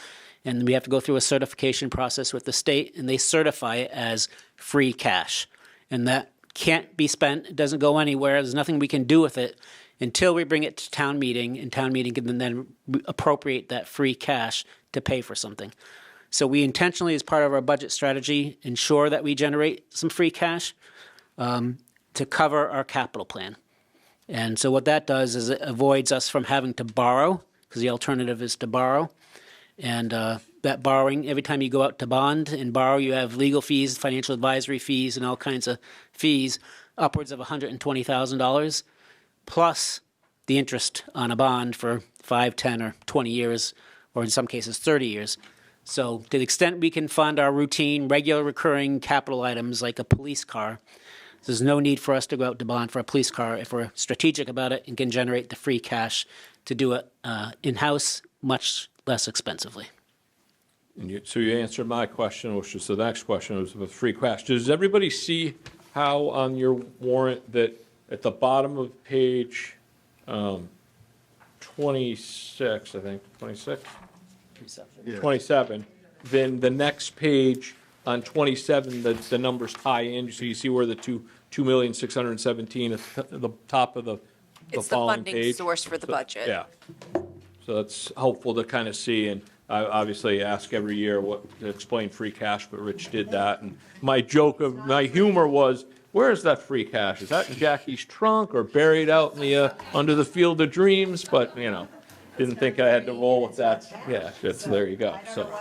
And we have to go through a certification process with the state, and they certify it as free cash. And that can't be spent. It doesn't go anywhere. There's nothing we can do with it until we bring it to town meeting, and town meeting can then appropriate that free cash to pay for something. So we intentionally, as part of our budget strategy, ensure that we generate some free cash to cover our capital plan. And so what that does is it avoids us from having to borrow, because the alternative is to borrow. And that borrowing, every time you go out to bond and borrow, you have legal fees, financial advisory fees, and all kinds of fees, upwards of $120,000, plus the interest on a bond for 5, 10, or 20 years, or in some cases 30 years. So to the extent we can fund our routine, regular, recurring capital items like a police car, there's no need for us to go out to bond for a police car if we're strategic about it and can generate the free cash to do it in-house much less expensively. And so you answered my question, which is the next question, was with free cash. Does everybody see how on your warrant that at the bottom of page 26, I think, 26? 27, then the next page on 27, the numbers tie in, so you see where the 2,617,000 at the top of the It's the following funding page. source for the budget. Yeah. So that's helpful to kind of see, and I obviously ask every year to explain free cash, but Rich did that. And my humor was, where is that free cash? Is that in Jackie's trunk or buried out in the under the Field of Dreams? But didn't think I had to roll with that. Yeah, there you go. So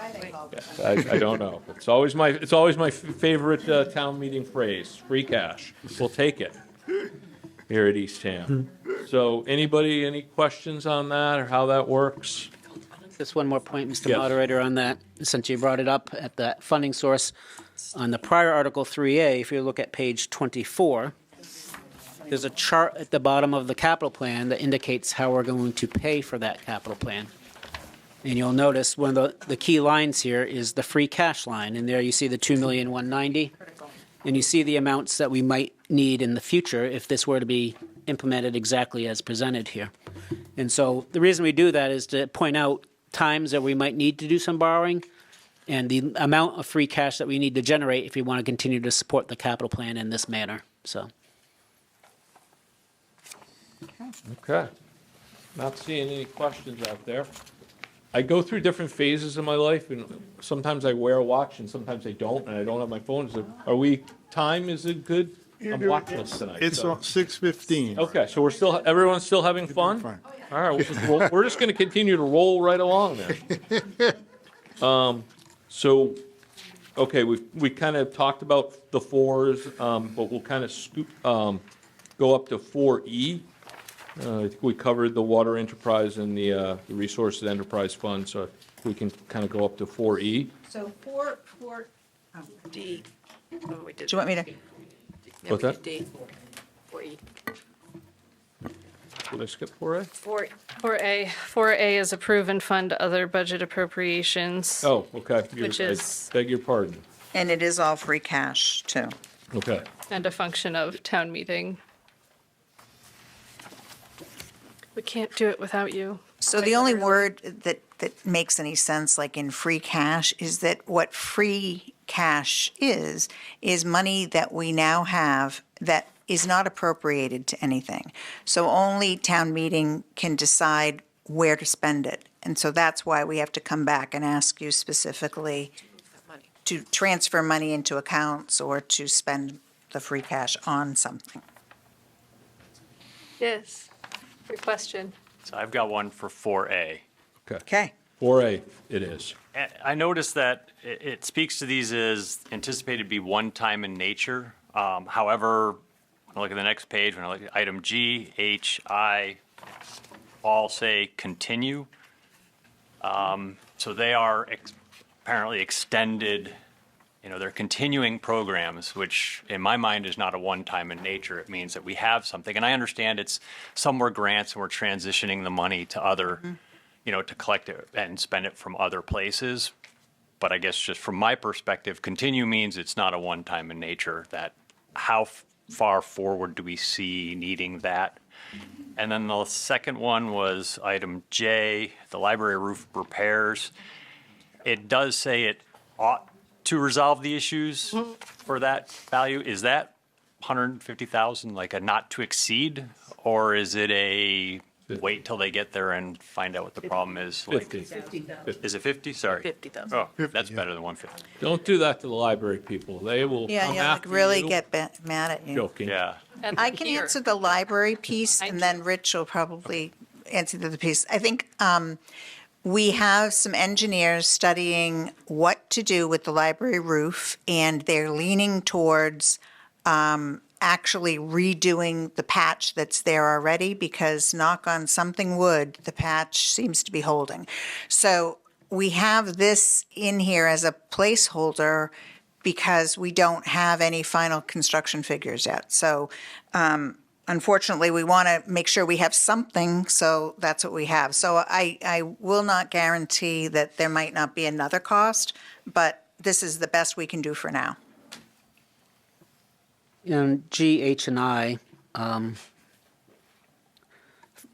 I don't know. It's always my favorite town meeting phrase. Free cash. We'll take it. here at Eastham. So anybody, any questions on that or how that works? Just one more point, Mr. Yes. Moderator, on that, since you brought it up at the funding source. On the prior Article 3A, if you look at page 24, there's a chart at the bottom of the capital plan that indicates how we're going to pay for that capital plan. And you'll notice one of the key lines here is the free cash line, and there you see the $2,190,000. And you see the amounts that we might need in the future if this were to be implemented exactly as presented here. And so the reason we do that is to point out times that we might need to do some borrowing and the amount of free cash that we need to generate if we want to continue to support the capital plan in this manner, so. Okay. Not seeing any questions out there. I go through different phases in my life, and sometimes I wear a watch and sometimes I don't, and I don't have my phone. So are we, time, is it good? I'm watchless tonight. It's so. on 6:15. Okay, so we're still, everyone's still having fun? Fine. All right, we're just going to continue to roll right along then. So, okay, we kind of talked about the fours, but we'll kind of scoop, go up to 4E. I think we covered the water enterprise and the resources enterprise fund, so we can kind of go up to 4E. So D. Oh, we did. do you want me to? Yeah, What's we that? did D. 4E. Did I skip 4A? 4. 4A is approve and fund other budget appropriations. Oh, okay. Which I is- beg your pardon. And it is all free cash, too. Okay. And a function of town meeting. We can't do it without you. So the only word that makes any sense, like in free cash, is that what free cash is money that we now have that is not appropriated to anything. So only town meeting can decide where to spend it. And so that's why we have to come back and ask you specifically to transfer money into accounts or to spend the free cash on something. Yes. Good question. So I've got one for 4A. Okay. 4A it is. I noticed that it speaks to these as anticipated to be one-time in nature. However, when I look at the next page, when I look at item G, H, I, all say continue. So they are apparently extended, they're continuing programs, which in my mind is not a one-time in nature. It means that we have something. And I understand it's some were grants and we're transitioning the money to other, to collect it and spend it from other places. But I guess just from my perspective, continue means it's not a one-time in nature. That how far forward do we see needing that? And then the second one was item J, the library roof repairs. It does say it ought to resolve the issues for that value. Is that 150,000 like a not to exceed, or is it a wait till they get there and find out what the problem is? 50. Is it 50? Sorry. 50,000. Oh, that's better than 150. Don't do that to the library people. They will Yeah, come yeah, like after really you. get mad at you. Joking. Yeah. And I can here. answer the library piece, and then Rich will probably answer the other piece. I think we have some engineers studying what to do with the library roof, and they're leaning towards actually redoing the patch that's there already, because knock on something wood, the patch seems to be holding. So we have this in here as a placeholder because we don't have any final construction figures yet. So unfortunately, we want to make sure we have something, so that's what we have. So I will not guarantee that there might not be another cost, but this is the best we can do for now. And G, H, and I,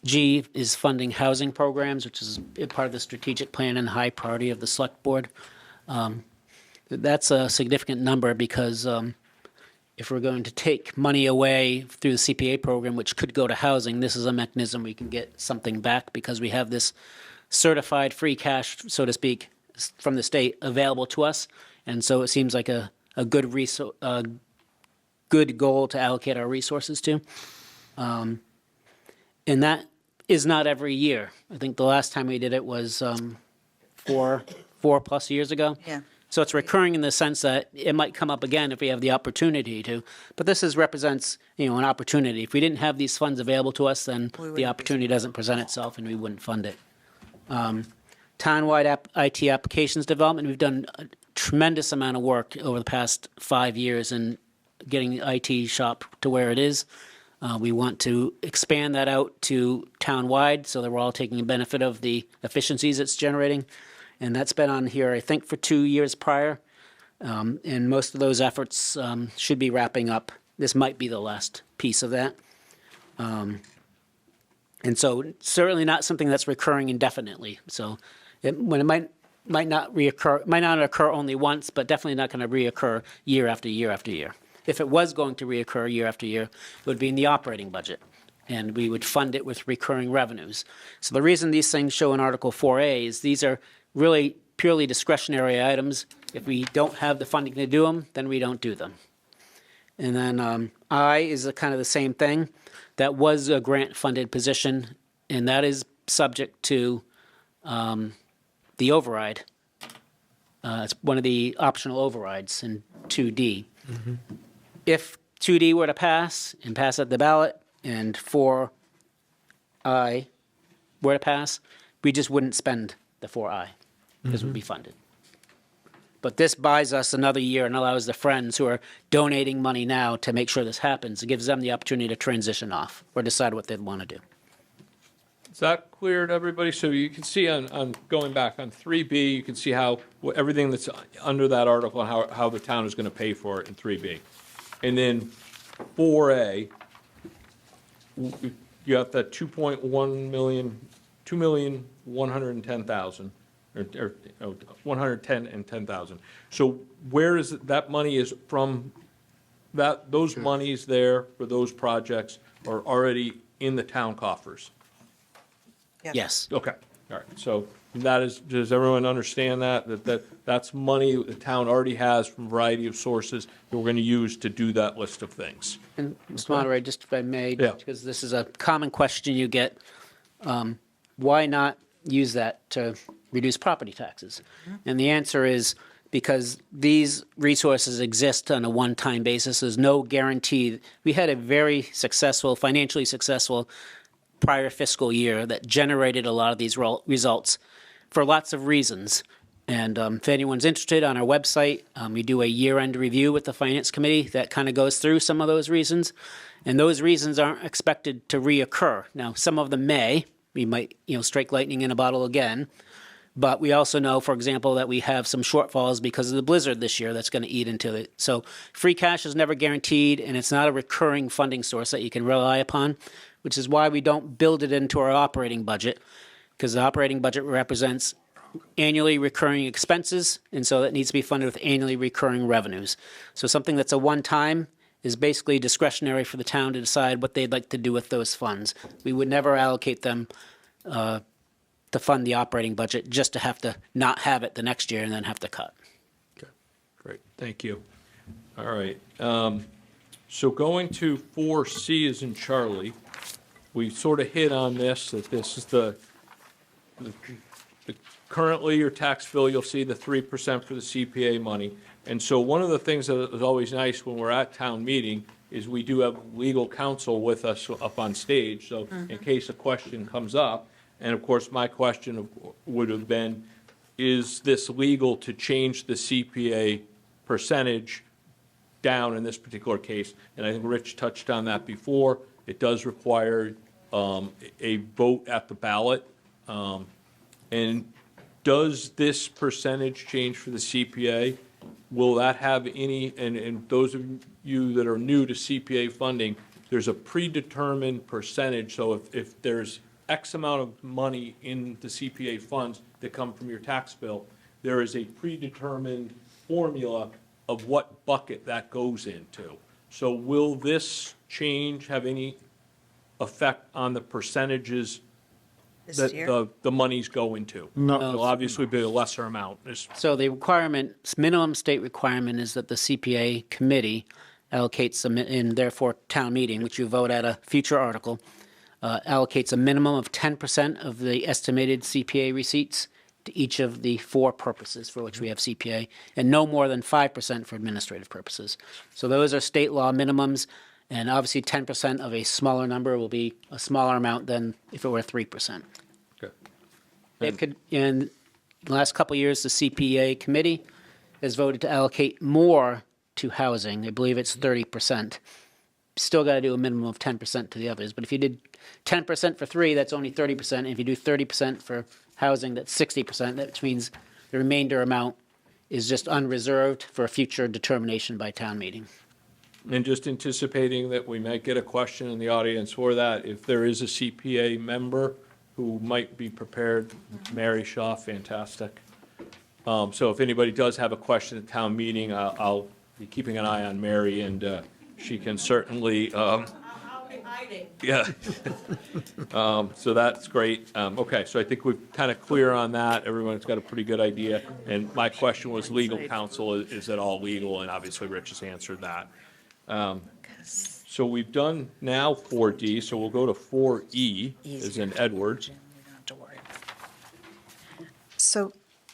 G is funding housing programs, which is a part of the strategic plan and high priority of the select board. That's a significant number because if we're going to take money away through the CPA program, which could go to housing, this is a mechanism we can get something back because we have this certified free cash, so to speak, from the state available to us. And so it seems like a good goal to allocate our resources to. And that is not every year. I think the last time we did it was 4+ years ago. Yeah. So it's recurring in the sense that it might come up again if we have the opportunity to. But this represents, an opportunity. If we didn't have these funds available to us, then the opportunity doesn't present itself and we wouldn't fund it. Townwide IT applications development, we've done a tremendous amount of work over the past 5 years in getting the IT shop to where it is. We want to expand that out to townwide so that we're all taking the benefit of the efficiencies it's generating. And that's been on here, I think, for 2 years prior. And most of those efforts should be wrapping up. This might be the last piece of that. And so certainly not something that's recurring indefinitely. So it might not occur only once, but definitely not going to reoccur year after year after year. If it was going to reoccur year after year, it would be in the operating budget, and we would fund it with recurring revenues. So the reason these things show in Article 4A is these are really purely discretionary items. If we don't have the funding to do them, then we don't do them. And then I is kind of the same thing. That was a grant-funded position, and that is subject to the override. It's one of the optional overrides in 2D. Mm-hmm. If 2D were to pass and pass at the ballot, and 4I were to pass, we just wouldn't spend the 4I because it would be funded. But this buys us another year and allows the friends who are donating money now to make sure this happens. It gives them the opportunity to transition off or decide what they'd want to do. Is that clear to everybody? So you can see on going back on 3B, you can see how everything that's under that article and how the town is going to pay for it in 3B. And then 4A, you got that 2.1 million, 2,110,000, or 110 and 10,000. So where is it, that money is from? That those monies there for those projects are already in the town coffers. Yes. Okay, all right, so that is, does everyone understand that's money the town already has from a variety of sources that we're gonna use to do that list of things? And Mr. Moderator, just if I may, Yeah. because this is a common question you get, why not use that to reduce property taxes? And the answer is because these resources exist on a one-time basis. There's no guarantee. We had a very successful, financially successful prior fiscal year that generated a lot of these results for lots of reasons. And if anyone's interested, on our website, we do a year-end review with the Finance Committee that kind of goes through some of those reasons. And those reasons aren't expected to reoccur. Now, some of them may. We might, strike lightning in a bottle again. But we also know, for example, that we have some shortfalls because of the blizzard this year that's going to eat into it. So free cash is never guaranteed, and it's not a recurring funding source that you can rely upon, which is why we don't build it into our operating budget, because the operating budget represents annually recurring expenses, and so that needs to be funded with annually recurring revenues. So something that's a one-time is basically discretionary for the town to decide what they'd like to do with those funds. We would never allocate them to fund the operating budget just to have to not have it the next year and then have to cut. Okay, great, thank you. All right, so going to 4C as in Charlie, we sort of hit on this, that this is the currently your tax bill, you'll see the 3% for the CPA money. And so one of the things that is always nice when we're at town meeting is we do have legal counsel with us up on stage. So in case a question comes up, and of course my question would have been, is this legal to change the CPA percentage down in this particular case? And I think Rich touched on that before. It does require a vote at the ballot. And does this percentage change for the CPA? Will that have any, and those of you that are new to CPA funding, there's a predetermined percentage. So if there's X amount of money in the CPA funds that come from your tax bill, there is a predetermined formula of what bucket that goes into. So will this change have any effect on the percentages that the monies go into? No. It'll obviously be a lesser amount. So the minimum state requirement is that the CPA committee allocates, in therefore town meeting, which you vote at a future article, allocates a minimum of 10% of the estimated CPA receipts to each of the 4 purposes for which we have CPA, and no more than 5% for administrative purposes. So those are state law minimums, and obviously 10% of a smaller number will be a smaller amount than if it were 3%. Okay. It could, in the last couple of years, the CPA committee has voted to allocate more to housing. I believe it's 30%. Still got to do a minimum of 10% to the others. But if you did 10% for 3, that's only 30%. And if you do 30% for housing, that's 60%. That means the remainder amount is just unreserved for a future determination by town meeting. And just anticipating that we might get a question in the audience for that, if there is a CPA member who might be prepared, Mary Shaw, fantastic. So if anybody does have a question at town meeting, I'll be keeping an eye on Mary, and she can certainly, yeah. So that's great. Okay, so I think we're kind of clear on that. Everyone's got a pretty good idea. And my question was legal counsel, is it all legal? And obviously Rich has answered that. So we've done now 4D, so we'll go to 4E, as in Edwards. So,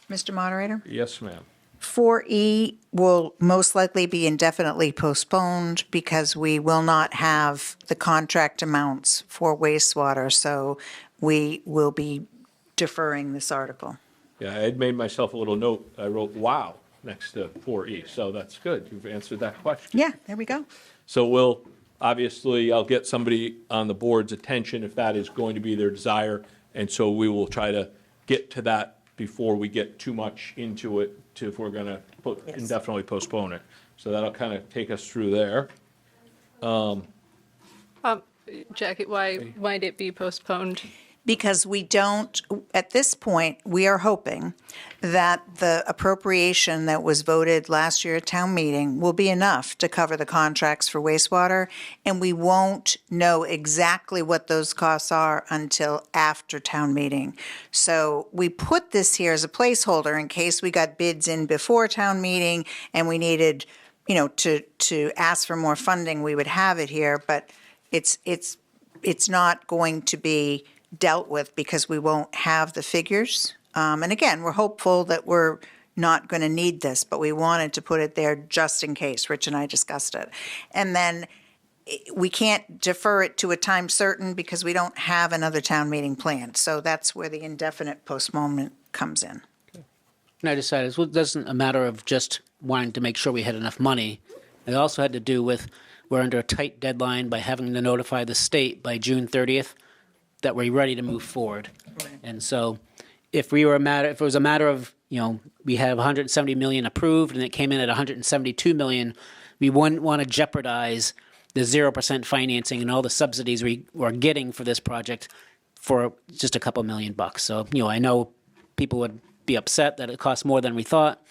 Mr. Moderator? Yes, ma'am. 4E will most likely be indefinitely postponed because we will not have the contract amounts for wastewater, so we will be deferring this article. Yeah, I had made myself a little note. I wrote, wow, next to 4E, so that's good. You've answered that question. Yeah, there we go. So we'll, obviously, I'll get somebody on the board's attention if that is going to be their desire, and so we will try to get to that before we get too much into it, if we're going to indefinitely postpone it. So that'll kind of take us through there. Jackie, why might it be postponed? Because we don't, at this point, we are hoping that the appropriation that was voted last year at town meeting will be enough to cover the contracts for wastewater, and we won't know exactly what those costs are until after town meeting. So we put this here as a placeholder in case we got bids in before town meeting and we needed, to ask for more funding, we would have it here, but it's not going to be dealt with because we won't have the figures. And again, we're hopeful that we're not going to need this, but we wanted to put it there just in case. Rich and I discussed it. And then we can't defer it to a time certain because we don't have another town meeting planned. So that's where the indefinite postponement comes in. And I decided it wasn't a matter of just wanting to make sure we had enough money. It also had to do with we're under a tight deadline by having to notify the state by June 30th that we're ready to move forward. And so if it was a matter of, we have 170 million approved and it came in at 172 million, we wouldn't want to jeopardize the 0% financing and all the subsidies we were getting for this project for just a couple $1 million. So, I know people would be upset that it costs more than we thought,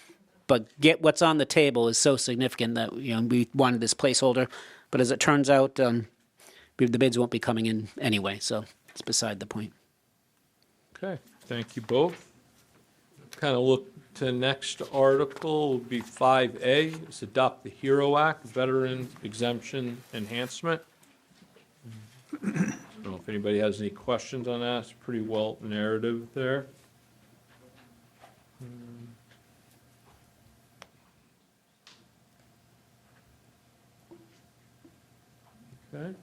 but what's on the table is so significant that, we wanted this placeholder. But as it turns out, the bids won't be coming in anyway, so it's beside the point. Okay, thank you both. Kind of look to the next article, would be 5A, is adopt the HERO Act, Veteran Exemption Enhancement. I don't know if anybody has any questions on that. It's pretty well narrative there. Okay.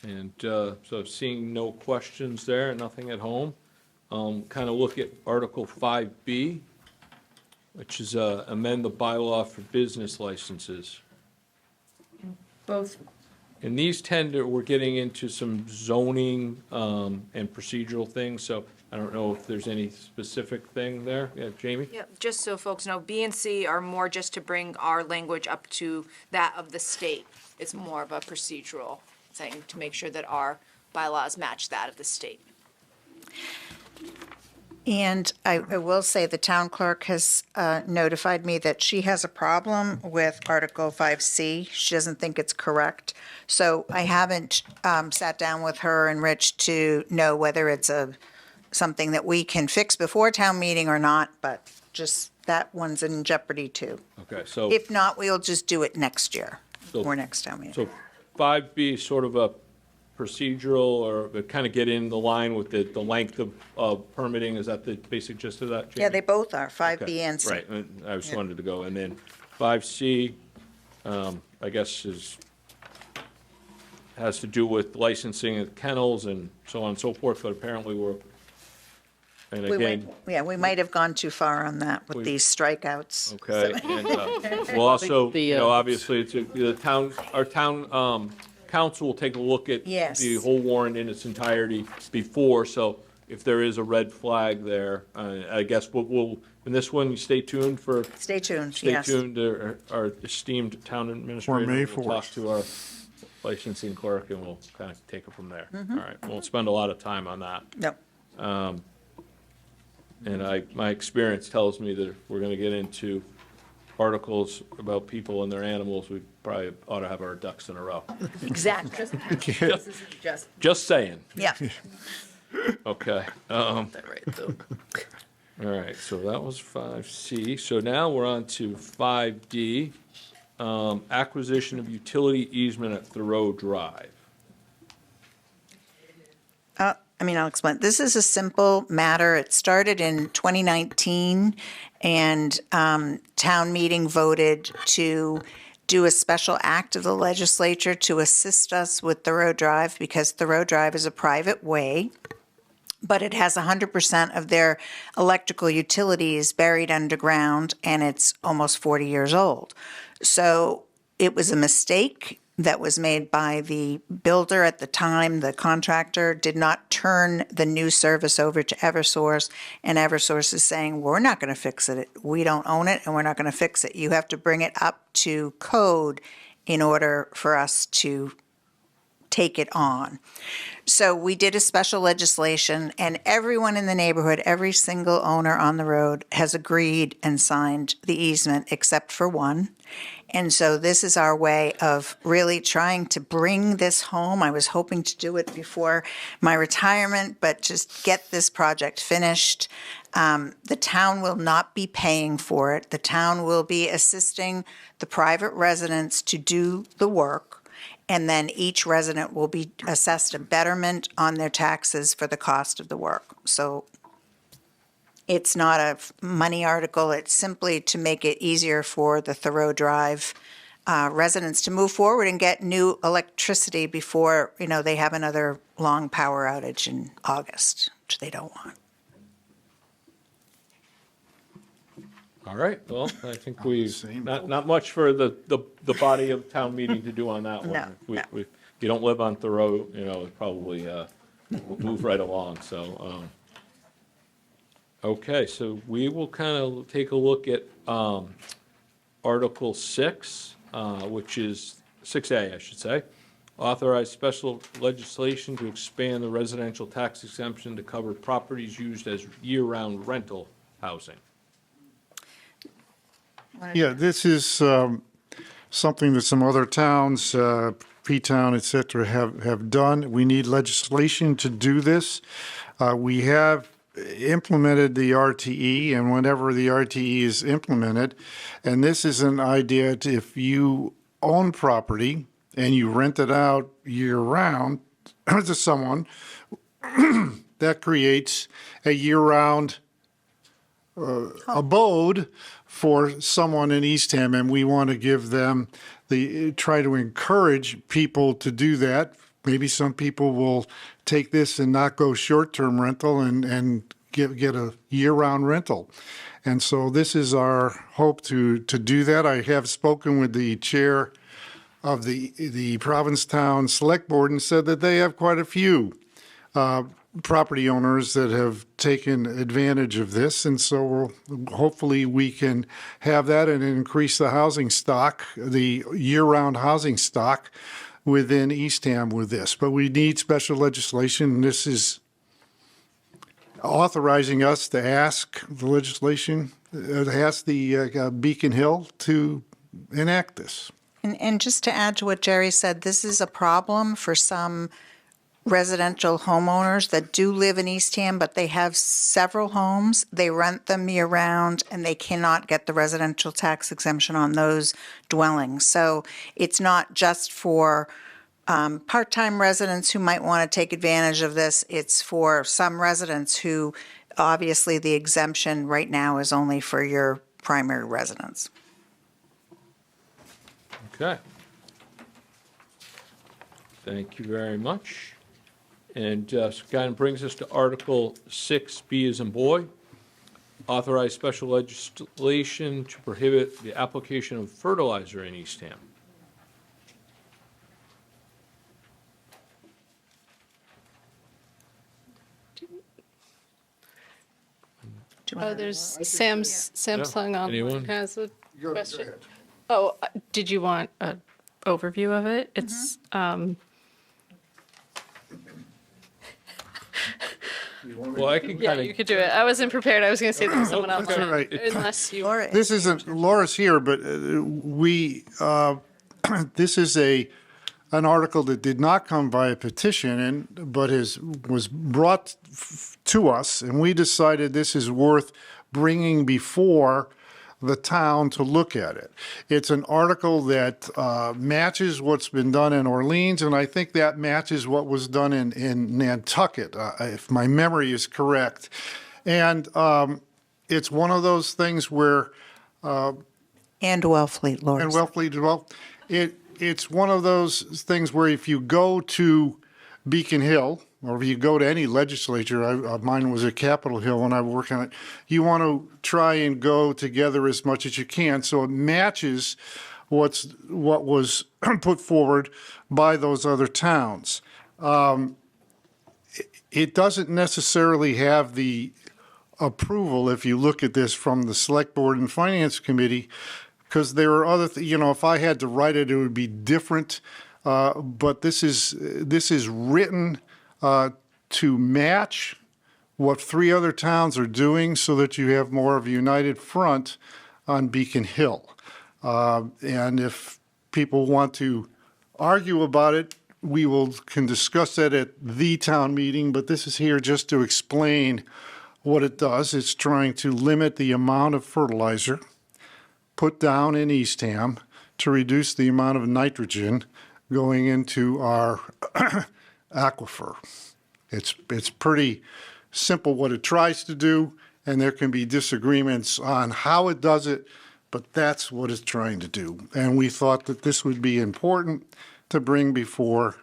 And so seeing no questions there, nothing at home, kind of look at Article 5B, which is amend the bylaw for business licenses. Both. And these we're getting into some zoning and procedural things, so I don't know if there's any specific thing there. Yeah, Jamie? Yeah, just so folks know, B and C are more just to bring our language up to that of the state. It's more of a procedural thing to make sure that our bylaws match that of the state. And I will say the town clerk has notified me that she has a problem with Article 5C. She doesn't think it's correct. So I haven't sat down with her and Rich to know whether it's something that we can fix before town meeting or not, but just that one's in jeopardy too. Okay, so. If not, we'll just do it next year So- or next town meeting. So 5B is sort of a procedural or kind of get in the line with the length of permitting? Is that the basic gist of that, Jamie? Yeah, they both are, 5B Okay, and C. Right, and I just wanted to go. And then 5C, I guess has to do with licensing of kennels and so on and so forth, but apparently and again, We might have gone too far on that with We- these strikeouts. okay, and we'll also, The, obviously, our town council will take a look at Yes. the whole warrant in its entirety before, so if there is a red flag there, I guess we'll, in this one, you stay tuned for. Stay tuned, Stay yes. tuned, our esteemed town administrator. May We'll talk 4th. to our licensing clerk, and we'll kind of take it from there. Mm-hmm. All right, won't spend a lot of time on that. No, And my experience tells me that if we're gonna get into articles about people and their animals, we probably ought to have our ducks in a row. exactly. Just saying, Yeah. okay. All right, so that was 5C. So now we're on to 5D, acquisition of utility easement at Thoreau Drive. I'll explain. This is a simple matter. It started in 2019, and town meeting voted to do a special act of the legislature to assist us with Thoreau Drive, because Thoreau Drive is a private way, but it has 100% of their electrical utilities buried underground, and it's almost 40 years old. So it was a mistake that was made by the builder at the time. The contractor did not turn the new service over to Eversource, and Eversource is saying, we're not going to fix it. We don't own it, and we're not going to fix it. You have to bring it up to code in order for us to take it on. So we did a special legislation, and everyone in the neighborhood, every single owner on the road has agreed and signed the easement except for one. And so this is our way of really trying to bring this home. I was hoping to do it before my retirement, but just get this project finished. The town will not be paying for it. The town will be assisting the private residents to do the work, and then each resident will be assessed a betterment on their taxes for the cost of the work. So it's not a money article. It's simply to make it easier for the Thoreau Drive residents to move forward and get new electricity before, they have another long power outage in August, which they don't want. All right, well, I think not much for the body of town meeting to do on that one. No, no. If you don't live on Thoreau, it probably will move right along, so. Okay, so we will kind of take a look at Article 6, which is 6A, I should say. Authorize special legislation to expand the residential tax exemption to cover properties used as year-round rental housing. Yeah, this is something that some other towns, P-Town, et cetera, have done. We need legislation to do this. We have implemented the RTE, and whenever the RTE is implemented, and this is an idea to, if you own property and you rent it out year-round to someone, that creates a year-round abode for someone in Eastham, and we want to give them try to encourage people to do that. Maybe some people will take this and not go short-term rental and get a year-round rental. And so this is our hope to do that. I have spoken with the chair of the Provincetown Select Board and said that they have quite a few property owners that have taken advantage of this, and so hopefully we can have that and increase the housing stock, the year-round housing stock within Eastham with this. But we need special legislation, and this is authorizing us to ask the legislation, ask the Beacon Hill to enact this. And just to add to what Jerry said, this is a problem for some residential homeowners that do live in Eastham, but they have several homes. They rent them year-round, and they cannot get the residential tax exemption on those dwellings. So it's not just for part-time residents who might want to take advantage of this. It's for some residents who, obviously, the exemption right now is only for your primary residence. Okay. Thank you very much. And so kind of brings us to Article 6B as in boy. Authorize special legislation to prohibit the application of fertilizer in Eastham. There's Samsung on Anyone? has a question. Oh, did you want an overview of it? It's Well, I can yeah, kind you of, could do it. I wasn't prepared. I was going to say there was someone else. That's on all it, right. Unless you. Laura, This isn't, Laura's here, but this is an article that did not come via petition, but was brought to us, and we decided this is worth bringing before the town to look at it. It's an article that matches what's been done in Orleans, and I think that matches what was done in Nantucket, if my memory is correct. And it's one of those things where and Wellfleet, Laura. and Wellfleet as well. It's one of those things where if you go to Beacon Hill, or if you go to any legislature, mine was at Capitol Hill when I was working on it, you want to try and go together as much as you can. So it matches what was put forward by those other towns. It doesn't necessarily have the approval, if you look at this, from the Select Board and Finance Committee, because there are other, if I had to write it, it would be different. But this is written to match what 3 other towns are doing, so that you have more of a united front on Beacon Hill. And if people want to argue about it, we can discuss that at the town meeting. But this is here just to explain what it does. It's trying to limit the amount of fertilizer put down in Eastham to reduce the amount of nitrogen going into our aquifer. It's pretty simple what it tries to do, and there can be disagreements on how it does it, but that's what it's trying to do. And we thought that this would be important to bring before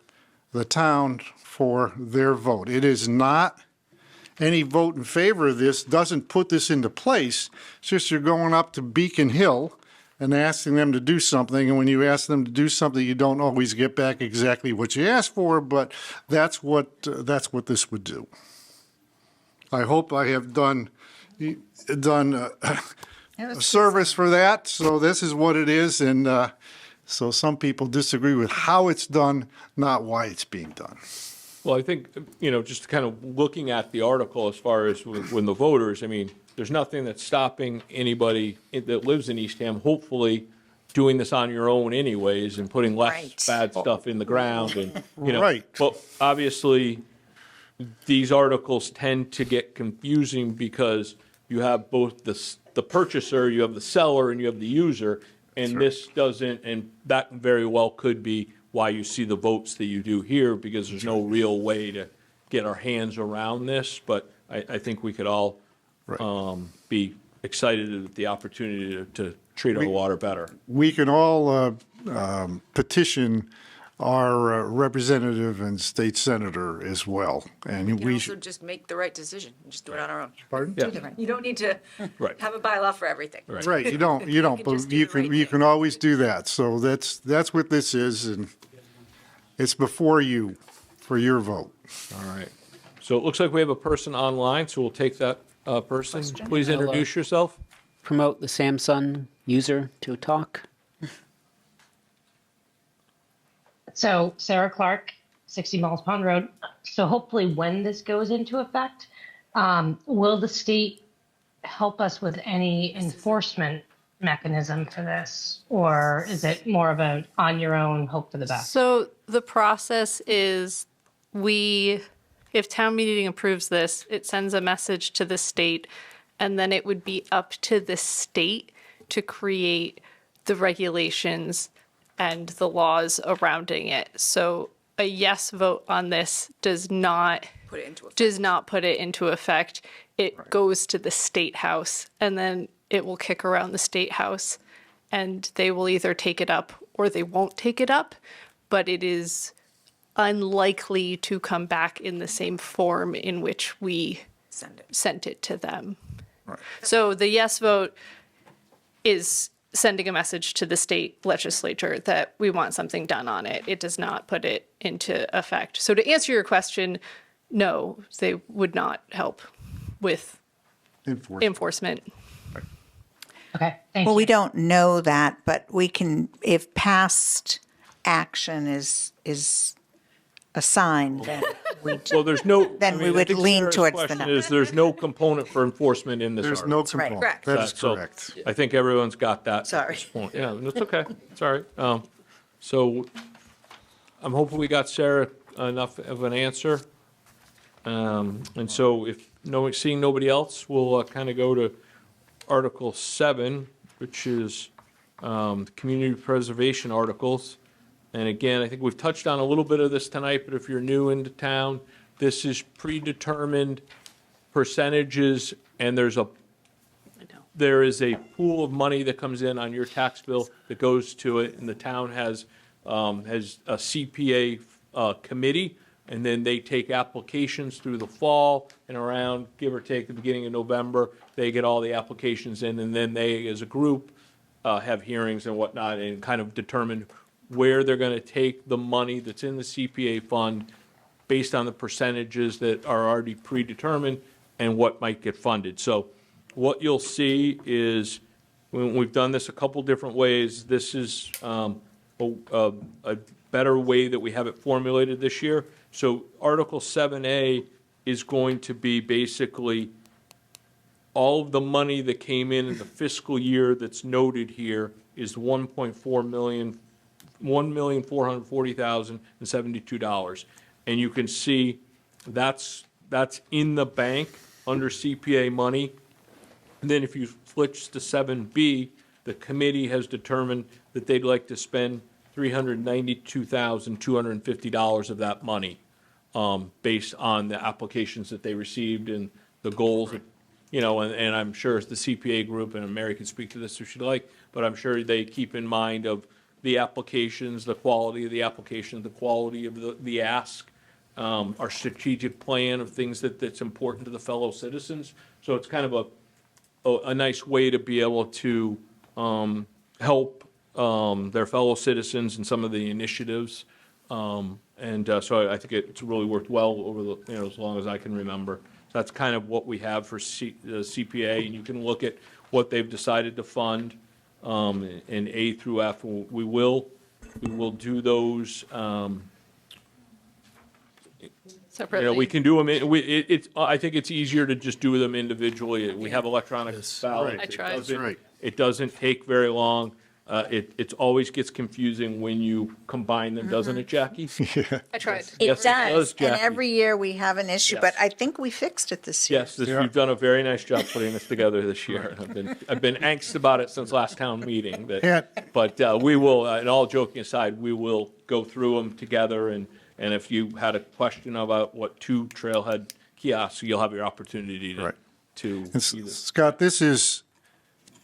the town for their vote. It is not any vote in favor of this, doesn't put this into place. It's just you're going up to Beacon Hill and asking them to do something, and when you ask them to do something, you don't always get back exactly what you asked for, but that's what this would do. I hope I have done a service for that. So this is what it is, and so some people disagree with how it's done, not why it's being done. well, I think, just kind of looking at the article as far as when the voters, I mean, there's nothing that's stopping anybody that lives in Eastham, hopefully, doing this on your own anyways and putting less Right. bad stuff in the ground and, Right. But obviously, these articles tend to get confusing because you have both the purchaser, you have the seller, and you have the user. And this doesn't, and that very well could be why you see the votes that you do here, because there's no real way to get our hands around this. But I think we could all be excited at the opportunity to treat our water better. We can all petition our representative and state senator as well, and We we can also should. just make the right decision, just do it on our own. Pardon? Yeah, You don't need to right. have a bylaw for everything. Right, you don't, can but just do you the right can, you thing. can always do that. So that's what this is, and it's before you for your vote. All right. So it looks like we have a person online, so we'll take that person. Please introduce yourself. Promote the Samsung user to talk. So Sarah Clark, 60 Miles Pond Road. So hopefully when this goes into effect, will the state help us with any enforcement mechanism for this? Or is it more of a on your own, hope for the best? So the process is if town meeting approves this, it sends a message to the state, and then it would be up to the state to create the regulations and the laws surrounding it. So a yes vote on this does not Put it into effect. put it into effect. It goes to the State House, and then it will kick around the State House, and they will either take it up or they won't take it up, but it is unlikely to come back in the same form in which we sent it to them. So the yes vote is sending a message to the state legislature that we want something done on it. It does not put it into effect. So to answer your question, no, they would not help with enforcement. Okay, thank Well, you. we don't know that, but we can, if past action is a sign, then we, Well, there's no. Then we would lean Sarah's towards the question no. is there's no component for enforcement in this There's article. no component. Correct. That is So correct. I think everyone's got that. at Sorry. this point. Yeah, that's okay. It's all right. So I'm hoping we got Sarah enough of an answer. And so if seeing nobody else, we'll kind of go to Article 7, which is community preservation articles. And again, I think we've touched on a little bit of this tonight, but if you're new into town, this is predetermined percentages, and there is a pool of money that comes in on your tax bill that goes to it, and the town has a CPA committee, and then they take applications through the fall and around, give or take, the beginning of November, they get all the applications in, and then they, as a group, have hearings and whatnot, and kind of determine where they're going to take the money that's in the CPA fund based on the percentages that are already predetermined and what might get funded. So what you'll see is, when we've done this a couple different ways, this is a better way that we have it formulated this year. So Article 7A is going to be basically all of the money that came in the fiscal year that's noted here is $1,440,072. And you can see that's in the bank under CPA money. And then if you switch to 7B, the committee has determined that they'd like to spend $392,250 of that money, based on the applications that they received and the goals, and I'm sure the CPA group, and Mary can speak to this if she'd like, but I'm sure they keep in mind of the applications, the quality of the application, the quality of the ask, our strategic plan of things that's important to the fellow citizens. So it's kind of a nice way to be able to help their fellow citizens in some of the initiatives. So I think it's really worked well over as long as I can remember. So that's kind of what we have for CPA, and you can look at what they've decided to fund in A through F. We will do those. Separately. We can do them. I think it's easier to just do them individually. We have electronic ballots. I tried. It doesn't- Right. It doesn't take very long. It always gets confusing when you combine them, doesn't it, Jackie? I tried. it Yes, does. And Jackie. every year we have an issue, but I think we fixed it this year. Yes, you've done a very nice job putting this together this year. I've been anxious about it since last town meeting. But we will, and all joking aside, we will go through them together. And if you had a question about what two trailhead kiosks, you'll have your opportunity to. Right. To And Scott, this is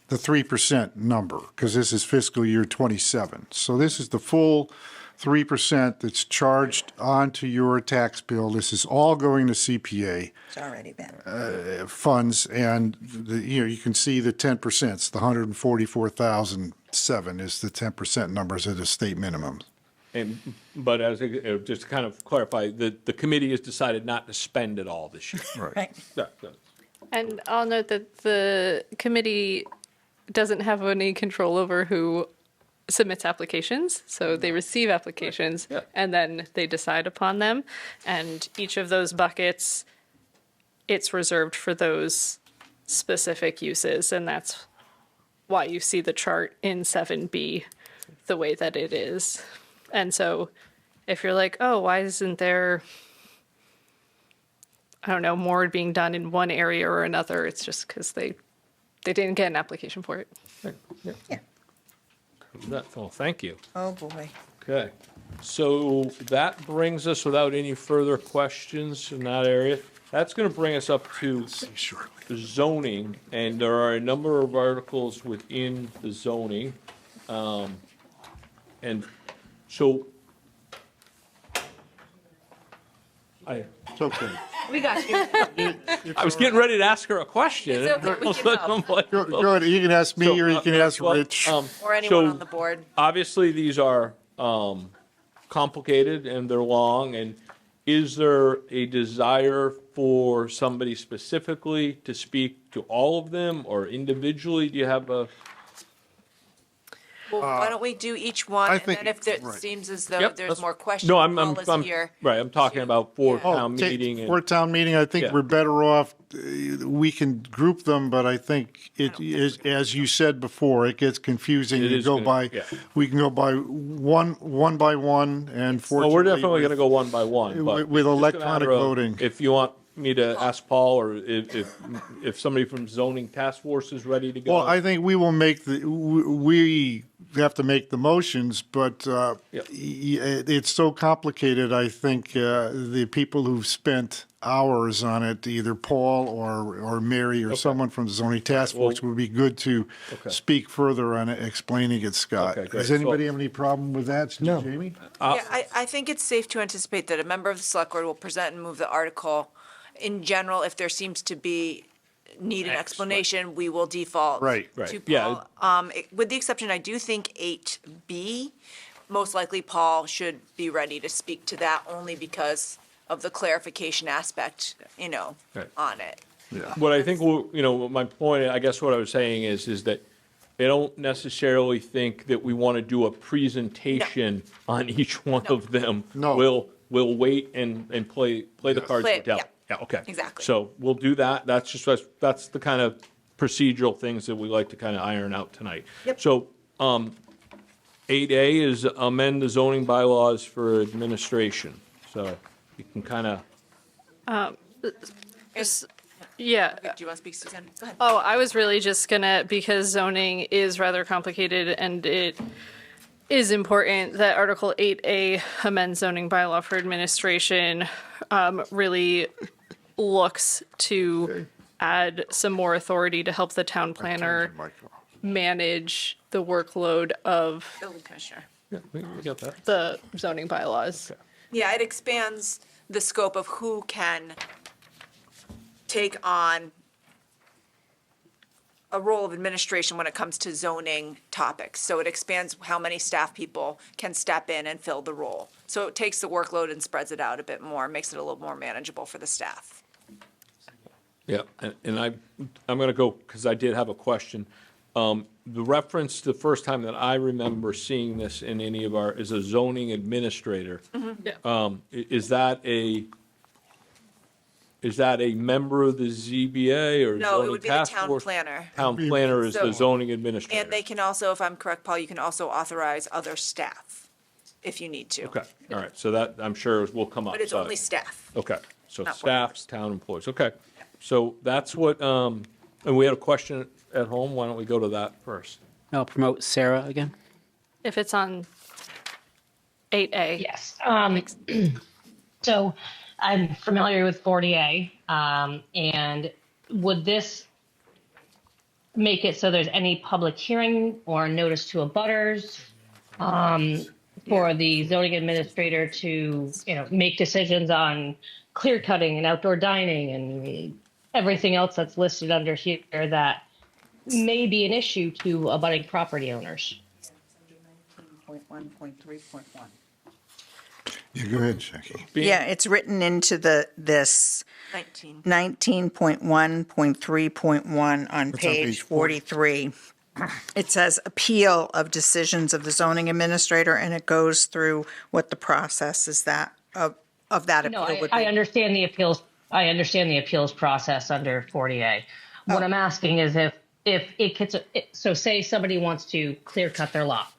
the 3% number, because this is fiscal year '27. So this is the full 3% that's charged onto your tax bill. This is all going to CPA It's already been. funds, and you can see the 10%. It's the 144,007 is the 10% numbers at the state minimum. But just to kind of clarify, the committee has decided not to spend it all this year. Right. And I'll note that the committee doesn't have any control over who submits applications. So they receive applications and then they decide upon them. And each of those buckets, it's reserved for those specific uses. And that's why you see the chart in 7B the way that it is. And so if you're like, oh, why isn't there, I don't know, more being done in one area or another, it's just because they didn't get an application for it. Yeah. Oh, thank you. Oh, boy. Okay. So that brings us, without any further questions in that area, that's going to bring us up to zoning, and there are a number of articles within the zoning. And so It's okay. We got you. I was getting ready to ask her a question. It's okay, we can help. I'm like, Go ahead, you can ask me So, or you can ask well, Rich. Or anyone So- on the board. obviously, these are complicated and they're long, and is there a desire for somebody specifically to speak to all of them, or individually? Do you have a? Well, why don't we do each one, I and think- then if it right. seems as though Yep, there's that's- more questions, No, I'm Paul is here. right. I'm talking about for Yeah. town meeting. For town meeting, I think Yeah. we're better off, we can group them, but I think it is, as you said before, it gets confusing. It You is go gonna- by, yeah. we can go by one by one, and Well, fortunately. we're definitely going to go one by one, but with it's just a electronic matter of voting. If you want me to ask Paul, or if somebody from zoning task force is ready to go. Well, I think we will make we have to make the motions, but Yep. it's so complicated. I think the people who've spent hours on it, either Paul or Mary or someone from the zoning task force, would be good to speak further on it, explaining it, Scott. Okay, great. Does anybody have any problem with that? No. Jamie? Yeah, I think it's safe to anticipate that a member of the select board will present and move the article. In general, if there seems to be need an explanation, we will default Right, right. to Yeah. Paul. With the exception, I do think 8B, most likely Paul should be ready to speak to that only because of the clarification aspect, Right. on it. What I think, my point, I guess what I was saying is that I don't necessarily think that we want to do a presentation on each one of them. No. We'll wait and play the cards Play we're it, dealt. yeah. Yeah, okay. Exactly. So we'll do that. That's the kind of procedural things that we like to kind of iron out tonight. Yep. So, 8A is amend the zoning bylaws for administration. So you can kind of, Yeah. Do you want to speak, Suzanne? Go ahead. Oh, I was really just gonna, because zoning is rather complicated and it is important that Article 8A amend zoning bylaw for administration really looks to add some more authority to help the town planner manage the workload of Building commissioner. yeah, we got that. the zoning bylaws. Yeah, it expands the scope of who can take on a role of administration when it comes to zoning topics. So it expands how many staff people can step in and fill the role. So it takes the workload and spreads it out a bit more, makes it a little more manageable for the staff. Yeah, and I'm going to go, because I did have a question. The reference, the first time that I remember seeing this in any of our, is a zoning administrator. Yeah. Is that a member of the ZBA or No, it zoning would be the task town force? planner. Town planner is the So- zoning administrator. And they can also, if I'm correct, Paul, you can also authorize other staff if you need to. Okay, all right, so that, I'm sure will come up. But it's so- only staff. Okay, so not board staff, members. town employees, okay. So that's what, and we had a question at home, why don't we go to that first? I'll promote Sarah again. If it's on 8A. Yes. So I'm familiar with 40A, and would this make it so there's any public hearing or notice to abutters for the zoning administrator to, make decisions on clear cutting and outdoor dining and everything else that's listed under here that may be an issue to abutting property owners? 1.3.1. Yeah, go ahead, Jackie. Yeah, it's written into this 19. 19.1.3.1 on on page page 43. It says appeal of decisions of the zoning administrator, and it goes through what the process is of that No, appeal would I be. understand the appeals. I understand the appeals process under 40A. What I'm asking is if it gets, so say somebody wants to clear cut their lot.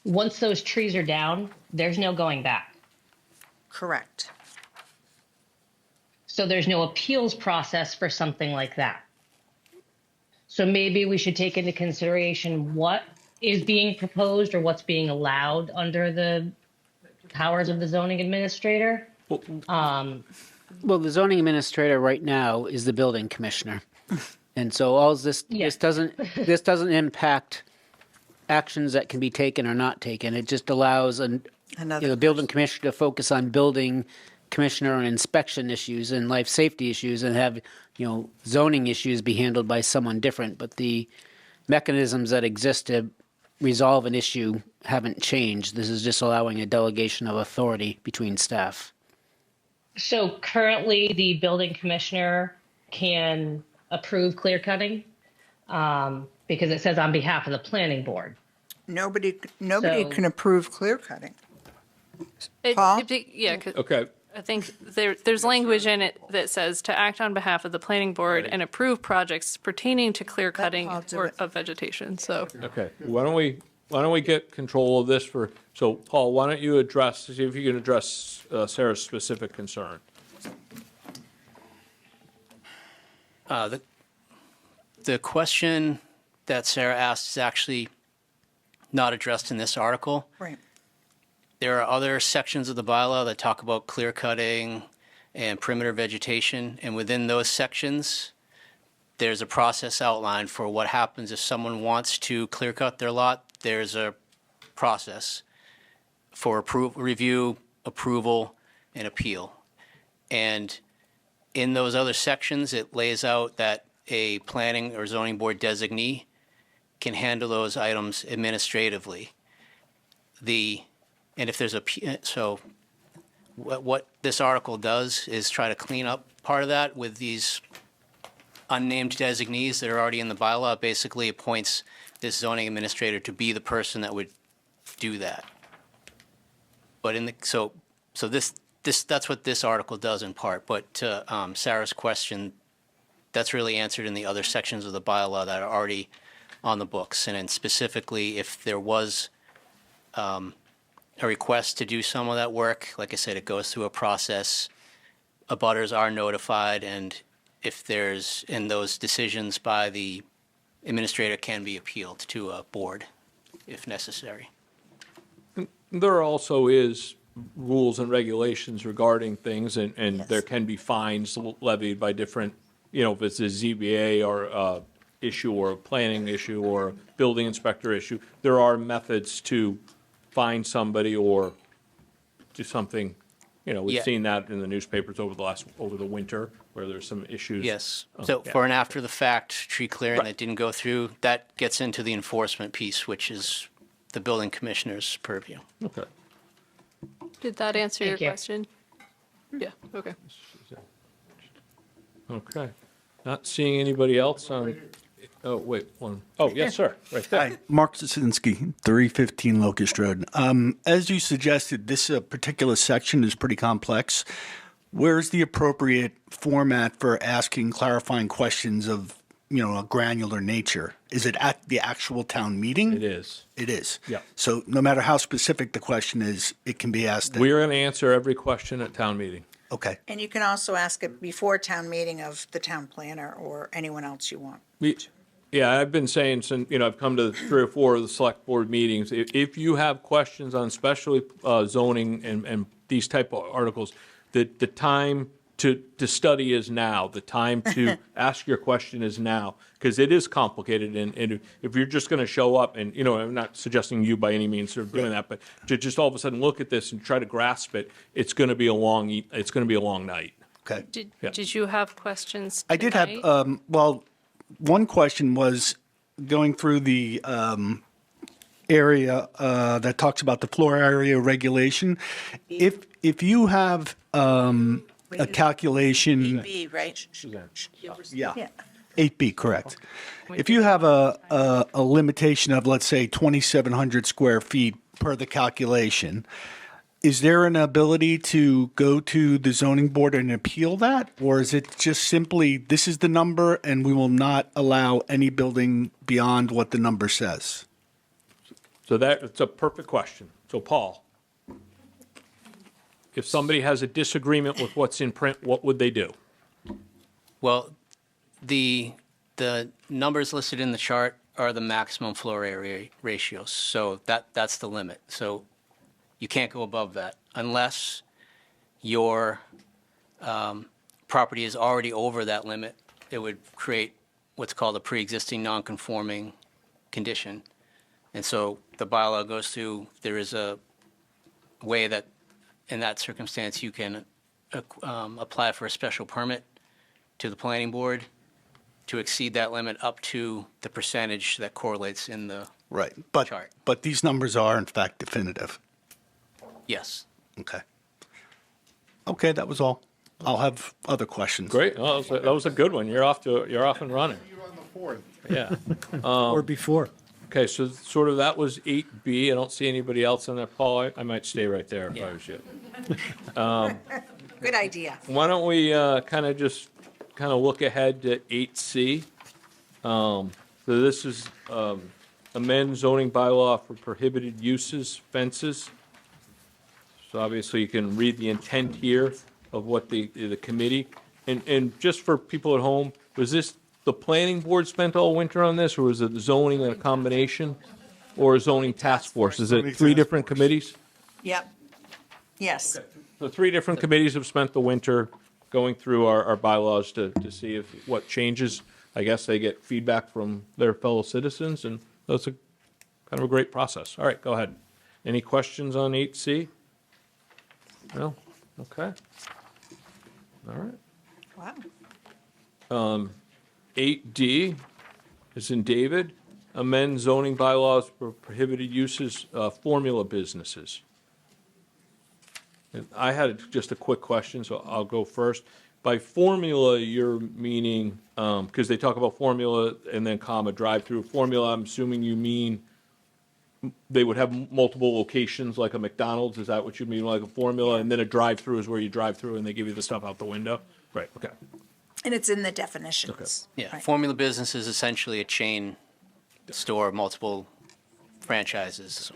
Once those trees are down, there's no going back. Correct. So there's no appeals process for something like that. So maybe we should take into consideration what is being proposed or what's being allowed under the powers of the zoning administrator. Well, the zoning administrator right now is the building commissioner. And so this doesn't impact actions that can be taken or not taken. It just allows the building commissioner to focus on building commissioner and inspection issues and life safety issues, and have, zoning issues be handled by someone different. But the mechanisms that exist to resolve an issue haven't changed. This is just allowing a delegation of authority between staff. So currently, the building commissioner can approve clear cutting because it says on behalf of the planning board. Nobody So- can approve clear cutting. Paul? Yeah, 'cause Okay. I think there's language in it that says to act on behalf of the planning board and approve projects pertaining to clear cutting I'll do or it. of vegetation, so. Okay, why don't we get control of this so Paul, why don't you see if you can address Sarah's specific concern? The question that Sarah asked is actually not addressed in this article. Right. There are other sections of the bylaw that talk about clear cutting and perimeter vegetation, and within those sections, there's a process outlined for what happens if someone wants to clear cut their lot. There's a process for review, approval, and appeal. And in those other sections, it lays out that a planning or zoning board designee can handle those items administratively. And if there's so what this article does is try to clean up part of that with these unnamed designees that are already in the bylaw. It basically appoints this zoning administrator to be the person that would do that. But that's what this article does in part. But to Sarah's question, that's really answered in the other sections of the bylaw that are already on the books. And then specifically, if there was a request to do some of that work, like I said, it goes through a process. Abutters are notified, and if those decisions by the administrator can be appealed to a board if necessary. There also is rules and regulations regarding things, and Yes. there can be fines levied by different, if it's a ZBA or a issue or a planning issue or a building inspector issue, there are methods to fine somebody or do something. We've Yeah. seen that in the newspapers over the winter where there's some issues. Yes. Oh, So yeah. for an after-the-fact tree clearing Right. that didn't go through, that gets into the enforcement piece, which is the building commissioner's purview. Okay. Did that answer your Thank you. question? Yeah, okay. Okay. Not seeing anybody else on, oh, wait, one. Oh, yes, sir, right there. Hi, Mark Zasinski, 315 Locust Road. As you suggested, this particular section is pretty complex. Where's the appropriate format for asking clarifying questions of, a granular nature? Is it at the actual town meeting? It is. It is? Yeah. So no matter how specific the question is, it can be asked. We're going to answer every question at town meeting. Okay. And you can also ask it before town meeting of the town planner or anyone else you want. Yeah, I've been saying since, I've come to 3 or 4 of the select board meetings, if you have questions on especially zoning and these type of articles, the time to study is now. The time to ask your question is now, because it is complicated. And if you're just going to show up and, I'm not suggesting you by any means are doing that, but to just all of a sudden look at this and try to grasp it, it's going to be a long night. Okay. Did you have questions I did have, tonight? one question was going through the area that talks about the floor area regulation. If you have a calculation, B, right? yeah, Yeah. 8B, correct. If you have a limitation of, let's say, 2,700 square feet per the calculation, is there an ability to go to the zoning board and appeal that? Or is it just simply, this is the number and we will not allow any building beyond what the number says? So that's a perfect question. So Paul, if somebody has a disagreement with what's in print, what would they do? Well, the numbers listed in the chart are the maximum floor area ratios. So that's the limit. So you can't go above that unless your property is already over that limit. It would create what's called a pre-existing non-conforming condition. And so the bylaw goes through, there is a way that in that circumstance you can apply for a special permit to the planning board to exceed that limit up to the percentage that correlates in the Right. chart. But these numbers are in fact definitive. Yes. Okay. Okay, that was all. I'll have other questions. Great. Oh, that was a good one. You're off and running. You're on the fourth. Yeah. Or before. Okay, so sort of that was 8B. I don't see anybody else on that, Paul. I might stay right there if I was you. Good idea. Why don't we kind of look ahead to 8C? So this is amend zoning bylaw for prohibited uses, fences. So obviously you can read the intent here of what the committee, and just for people at home, was this the planning board spent all winter on this, or was it zoning and a combination, or a zoning task force? Is it three different committees? Yep. Yes. So three different committees have spent the winter going through our bylaws to see if what changes. I guess they get feedback from their fellow citizens, and that's a kind of a great process. All right, go ahead. Any questions on 8C? No? Okay. All right. Wow. 8D is in David, amend zoning bylaws for prohibited uses, formula businesses. And I had just a quick question, so I'll go first. By formula, you're meaning, because they talk about formula and then comma drive-through. Formula, I'm assuming you mean they would have multiple locations like a McDonald's. Is that what you mean, like a formula? And then a drive-through is where you drive through and they give you the stuff out the window? Right, okay. And it's in the definitions. Yeah, Right. formula business is essentially a chain store, multiple franchises.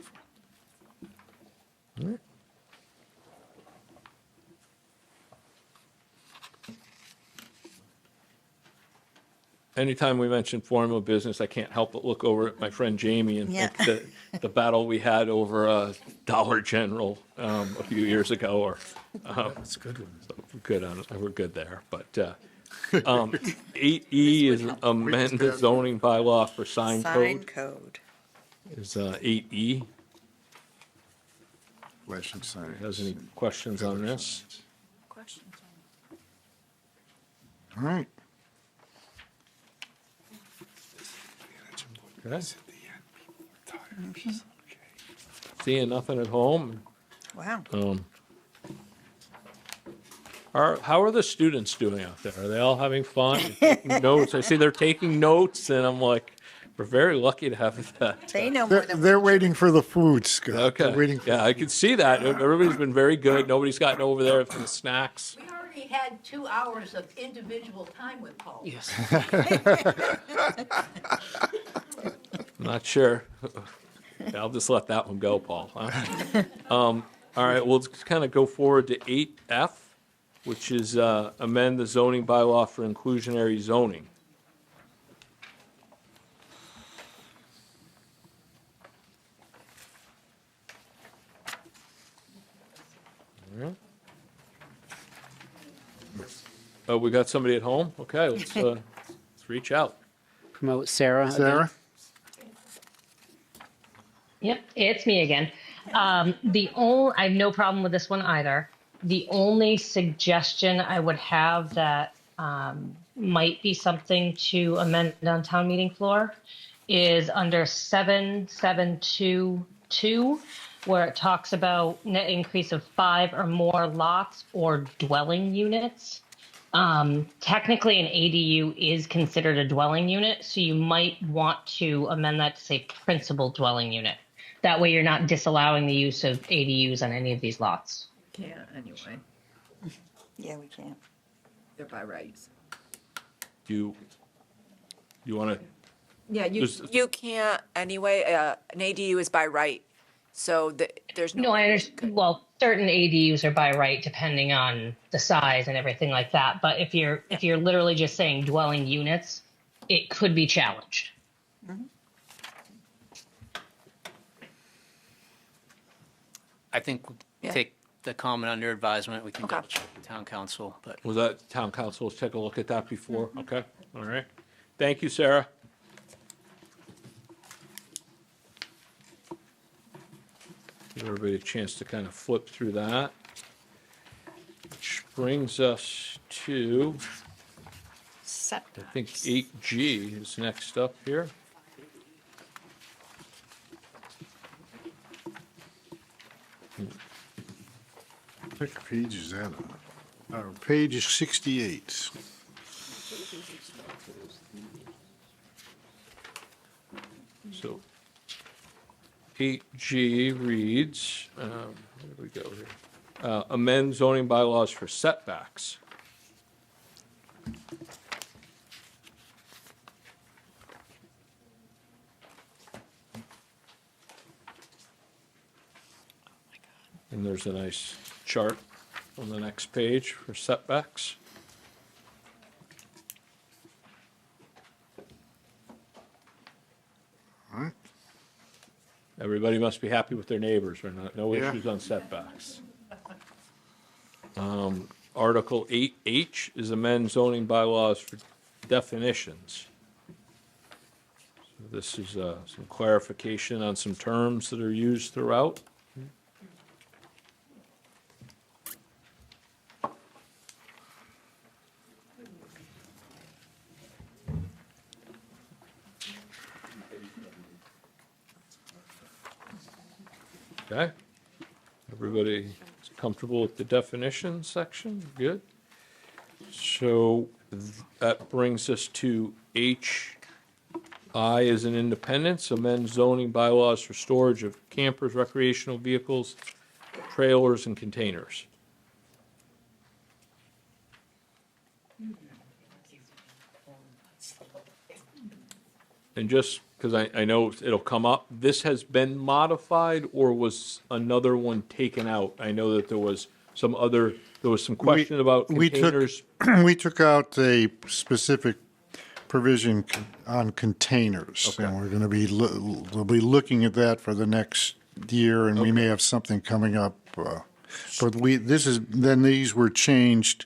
Anytime we mention formula business, I can't help but look over at my friend Jamie and Yeah. think the battle we had over Dollar General a few years ago, or That's a good one. good on we're good there. But 8E is amend the zoning bylaw for sign Sign code. code. Is 8E. Flashing sign. Has any questions on this? All right. Okay. Seeing nothing at home. Wow. How are the students doing out there? Are they all having fun? Taking notes? I see they're taking notes, and I'm like, we're very lucky to have that. They know more than They're waiting for the food, Scott. Okay. They're waiting for Yeah, I can see that. Everybody's been very good. Nobody's gotten over there for the snacks. We already had 2 hours of individual time with Paul. Yes. I'm not sure. I'll just let that one go, Paul. Huh? All right, we'll just kind of go forward to 8F, which is amend the zoning bylaw for inclusionary zoning. All right. Oh, we got somebody at home? Okay, let's reach out. Promote Sarah. again. Sarah? Yep, it's me again. I have no problem with this one either. The only suggestion I would have that might be something to amend on town meeting floor is under 7722, where it talks about net increase of 5 or more lots or dwelling units. Technically, an ADU is considered a dwelling unit, so you might want to amend that to say principal dwelling unit. That way you're not disallowing the use of ADUs on any of these lots. Can't anyway. Yeah, we can't. They're by rights. Do you want to? Yeah, you can't anyway. An ADU is by right, so there's no. No, I understand. Well, certain ADUs are by right depending on the size and everything like that. But if you're literally just saying dwelling units, it could be challenged. I think Yeah. take the comment under advisement. We can Okay. double check with town council, but Was that town council, let's take a look at that before? Okay, all right. Thank you, Sarah. Give everybody a chance to kind of flip through that. Which brings us to, I think 8G is next up here. Which page is that on? Page 68. So 8G reads, where do we go here? Amend zoning bylaws for setbacks. And there's a nice chart on the next page for setbacks. All right. Everybody must be happy with their neighbors, or not, no Yeah. issues on setbacks. Article 8H is amend zoning bylaws for definitions. So this is some clarification on some terms that are used throughout. Okay, everybody is comfortable with the definition section? Good. So that brings us to H. I as an independence, amend zoning bylaws for storage of campers, recreational vehicles, trailers, and containers. And just because I know it'll come up, this has been modified, or was another one taken out? I know that there was some question about containers. We took out a specific provision on containers. And we're going to be, we'll be looking at that for the next year, and we may have something coming up. But these were changed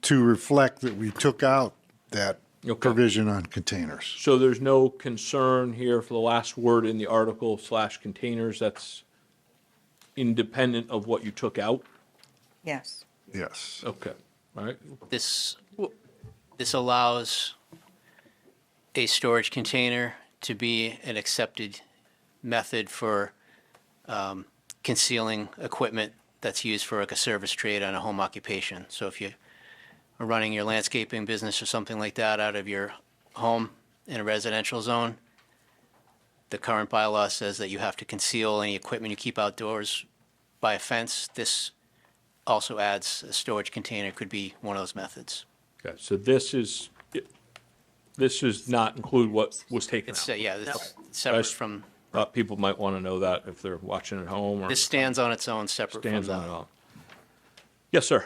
to reflect that we took out that provision on containers. So there's no concern here for the last word in the article / containers, that's independent of what you took out? Yes. Yes. Okay, all right. this allows a storage container to be an accepted method for concealing equipment that's used for like a service trade on a home occupation. So if you are running your landscaping business or something like that out of your home in a residential zone, the current bylaw says that you have to conceal any equipment you keep outdoors by a fence. This also adds a storage container, could be one of those methods. Okay, so this does not include what was taken It's, out? yeah, this separate from, People might want to know that if they're watching at home or. this stands on its own, separate from Stands on the. its own. Yes, sir.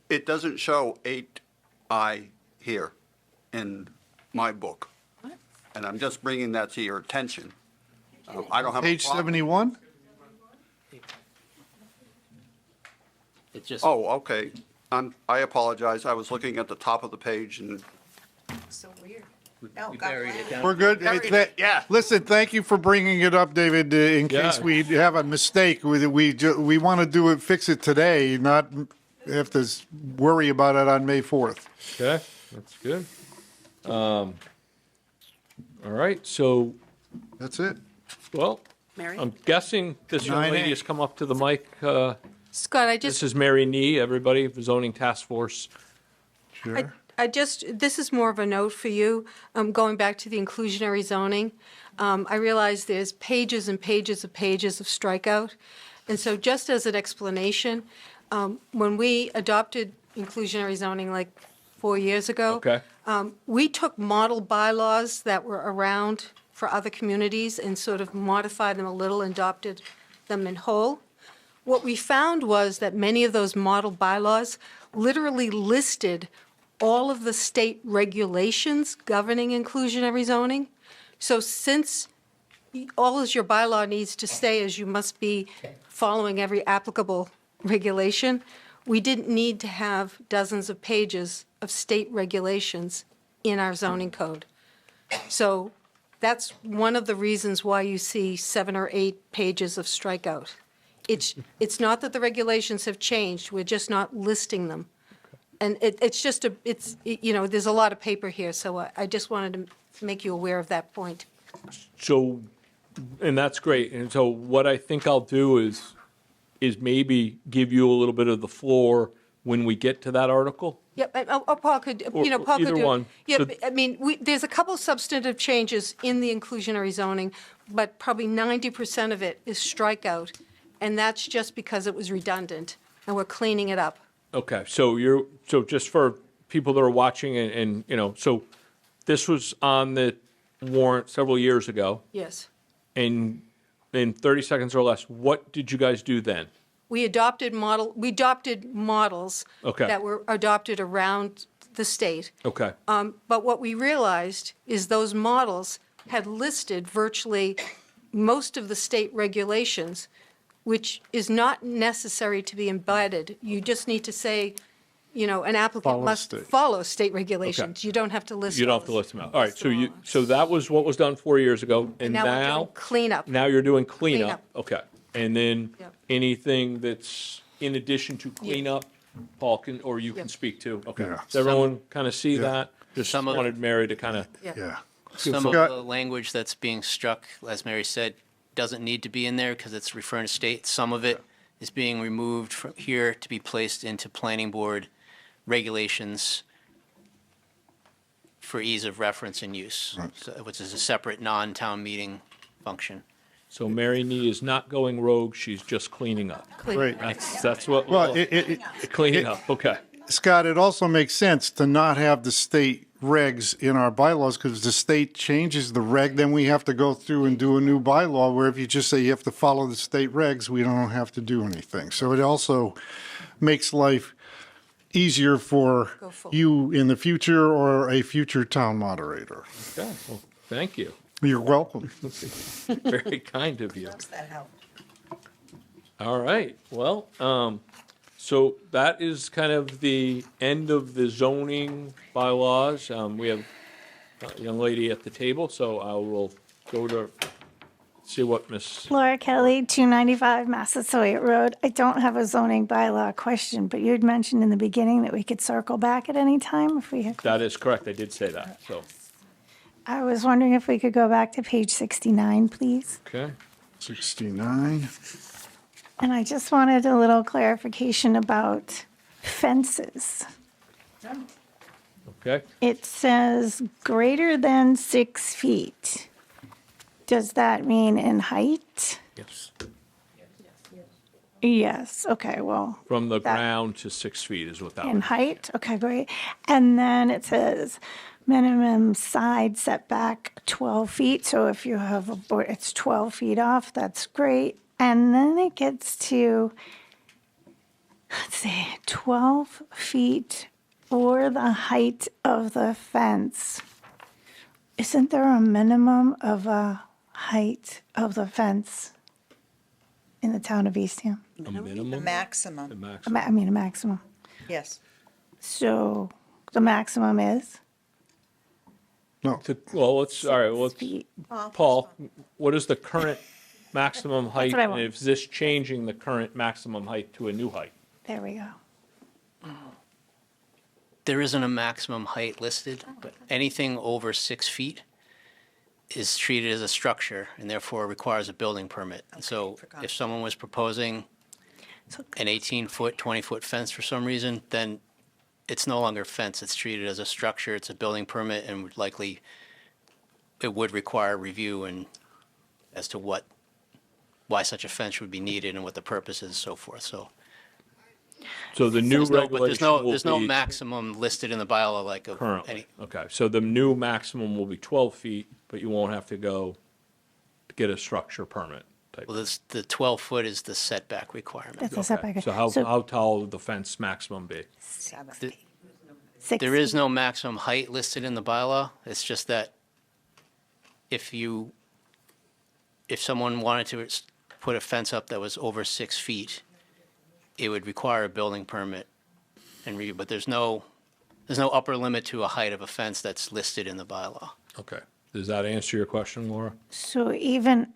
It doesn't show 8I here in my book. And I'm just bringing that to your attention. I don't have a Page problem. 71? It just. Oh, okay. I apologize. I was looking at the top of the page and So weird. No, We God buried it down. We're good. yeah. Listen, thank you for bringing it up, David, in case Yeah. we have a mistake. We want to do it, fix it today, not have to worry about it on May 4th. Okay, that's good. All right, so, That's it. well, Mary? I'm guessing this young 9A. lady has come up to the mic. Scott, This is Mary Nee, everybody, the zoning task force. Sure. this is more of a note for you, going back to the inclusionary zoning. I realize there's pages and pages of strikeout. And so just as an explanation, when we adopted inclusionary zoning like 4 years ago. Okay. We took model bylaws that were around for other communities and sort of modified them a little and adopted them in whole. What we found was that many of those model bylaws literally listed all of the state regulations governing inclusionary zoning. So since all your bylaw needs to say is you must be following every applicable regulation. We didn't need to have dozens of pages of state regulations in our zoning code. So that's one of the reasons why you see 7 or 8 pages of strikeout. It's not that the regulations have changed, we're just not listing them. And it's just there's a lot of paper here, so I just wanted to make you aware of that point. So, and that's great. And so what I think I'll do is maybe give you a little bit of the floor when we get to that article. Yep, or Paul could, Or Paul could either do it. one. Yeah, So- I mean, there's a couple substantive changes in the inclusionary zoning, but probably 90% of it is strikeout, and that's just because it was redundant, and we're cleaning it up. Okay, so just for people that are watching and so this was on the warrant several years ago, Yes. and in 30 seconds or less, what did you guys do then? We adopted models Okay. that were adopted around the state. Okay, But what we realized is those models had listed virtually most of the state regulations, which is not necessary to be embedded. You just need to say, an applicant Follow must state. follow state regulations. You don't have to list you don't all have to those. list them out. All right, so that was what was done 4 years ago, and Now we're now doing cleanup. now you're doing cleanup. Cleanup. Okay, and then Yep. anything that's in addition to cleanup, Paul can or you can speak to. Okay, Yeah. does everyone kind of see that? Just Some of- wanted Mary to kind of. Yeah. Some of Scott- the language that's being struck, as Mary said, doesn't need to be in there because it's referring to state. Some of it is being removed from here to be placed into planning board regulations for ease of reference and use, which is a separate non-town meeting function. So Mary Nee is not going rogue, she's just cleaning up. Great. That's what, Well, cleaning up, okay. Scott, it also makes sense to not have the state regs in our bylaws, because the state changes the reg, then we have to go through and do a new bylaw, where if you just say you have to follow the state regs, we don't have to do anything. So it also makes life easier for you in the future or a future town moderator. Okay, well, thank you. You're welcome. Very kind of you. That help? All right, well, so that is kind of the end of the zoning bylaws. We have a young lady at the table, so I will go to see what Miss, Laura Kelly, 295 Massasoit Road. I don't have a zoning bylaw question, but you had mentioned in the beginning that we could circle back at any time if we had. that is correct, I did say that, so, I was wondering if we could go back to page 69, please. okay. 69. And I just wanted a little clarification about fences. Okay, It says greater than 6 feet. Does that mean in height? yes. Yes, okay, well. From the that- ground to 6 feet is what that In was. height, okay, great. And then it says minimum side setback 12 feet. So if you have a board, it's 12 feet off, that's great. And then it gets to, let's see, 12 feet or the height of the fence. Isn't there a minimum of a height of the fence in the town of Eastham? A The minimum? The maximum, maximum. I mean, a maximum. yes. So the maximum is? Well, let's, all right, well, let's, Feet. Paul, what is the current maximum height? what I And want. is this changing the current maximum height to a new height? There we go. There isn't a maximum height listed, but anything over 6 feet is treated as a structure and therefore requires a building permit. So if someone was proposing an 18-foot, 20-foot fence for some reason, then it's no longer a fence. It's treated as a structure. It's a building permit and would likely, it would require review and as to why such a fence would be needed and what the purpose is, so forth. So So the new but there's regulation no, will there's no be maximum listed in the bylaw like of currently. any. Okay, so the new maximum will be 12 feet, but you won't have to go to get a structure permit type. Well, the 12-foot is the setback requirement. That's a setback. So how tall would the fence maximum be? 7 The- feet. 6 There is no maximum height listed in the bylaw. It's just that if you if someone wanted to put a fence up that was over 6 feet, it would require a building permit and review, but there's no upper limit to a height of a fence that's listed in the bylaw. Okay. Does that answer your question, Laura? So even,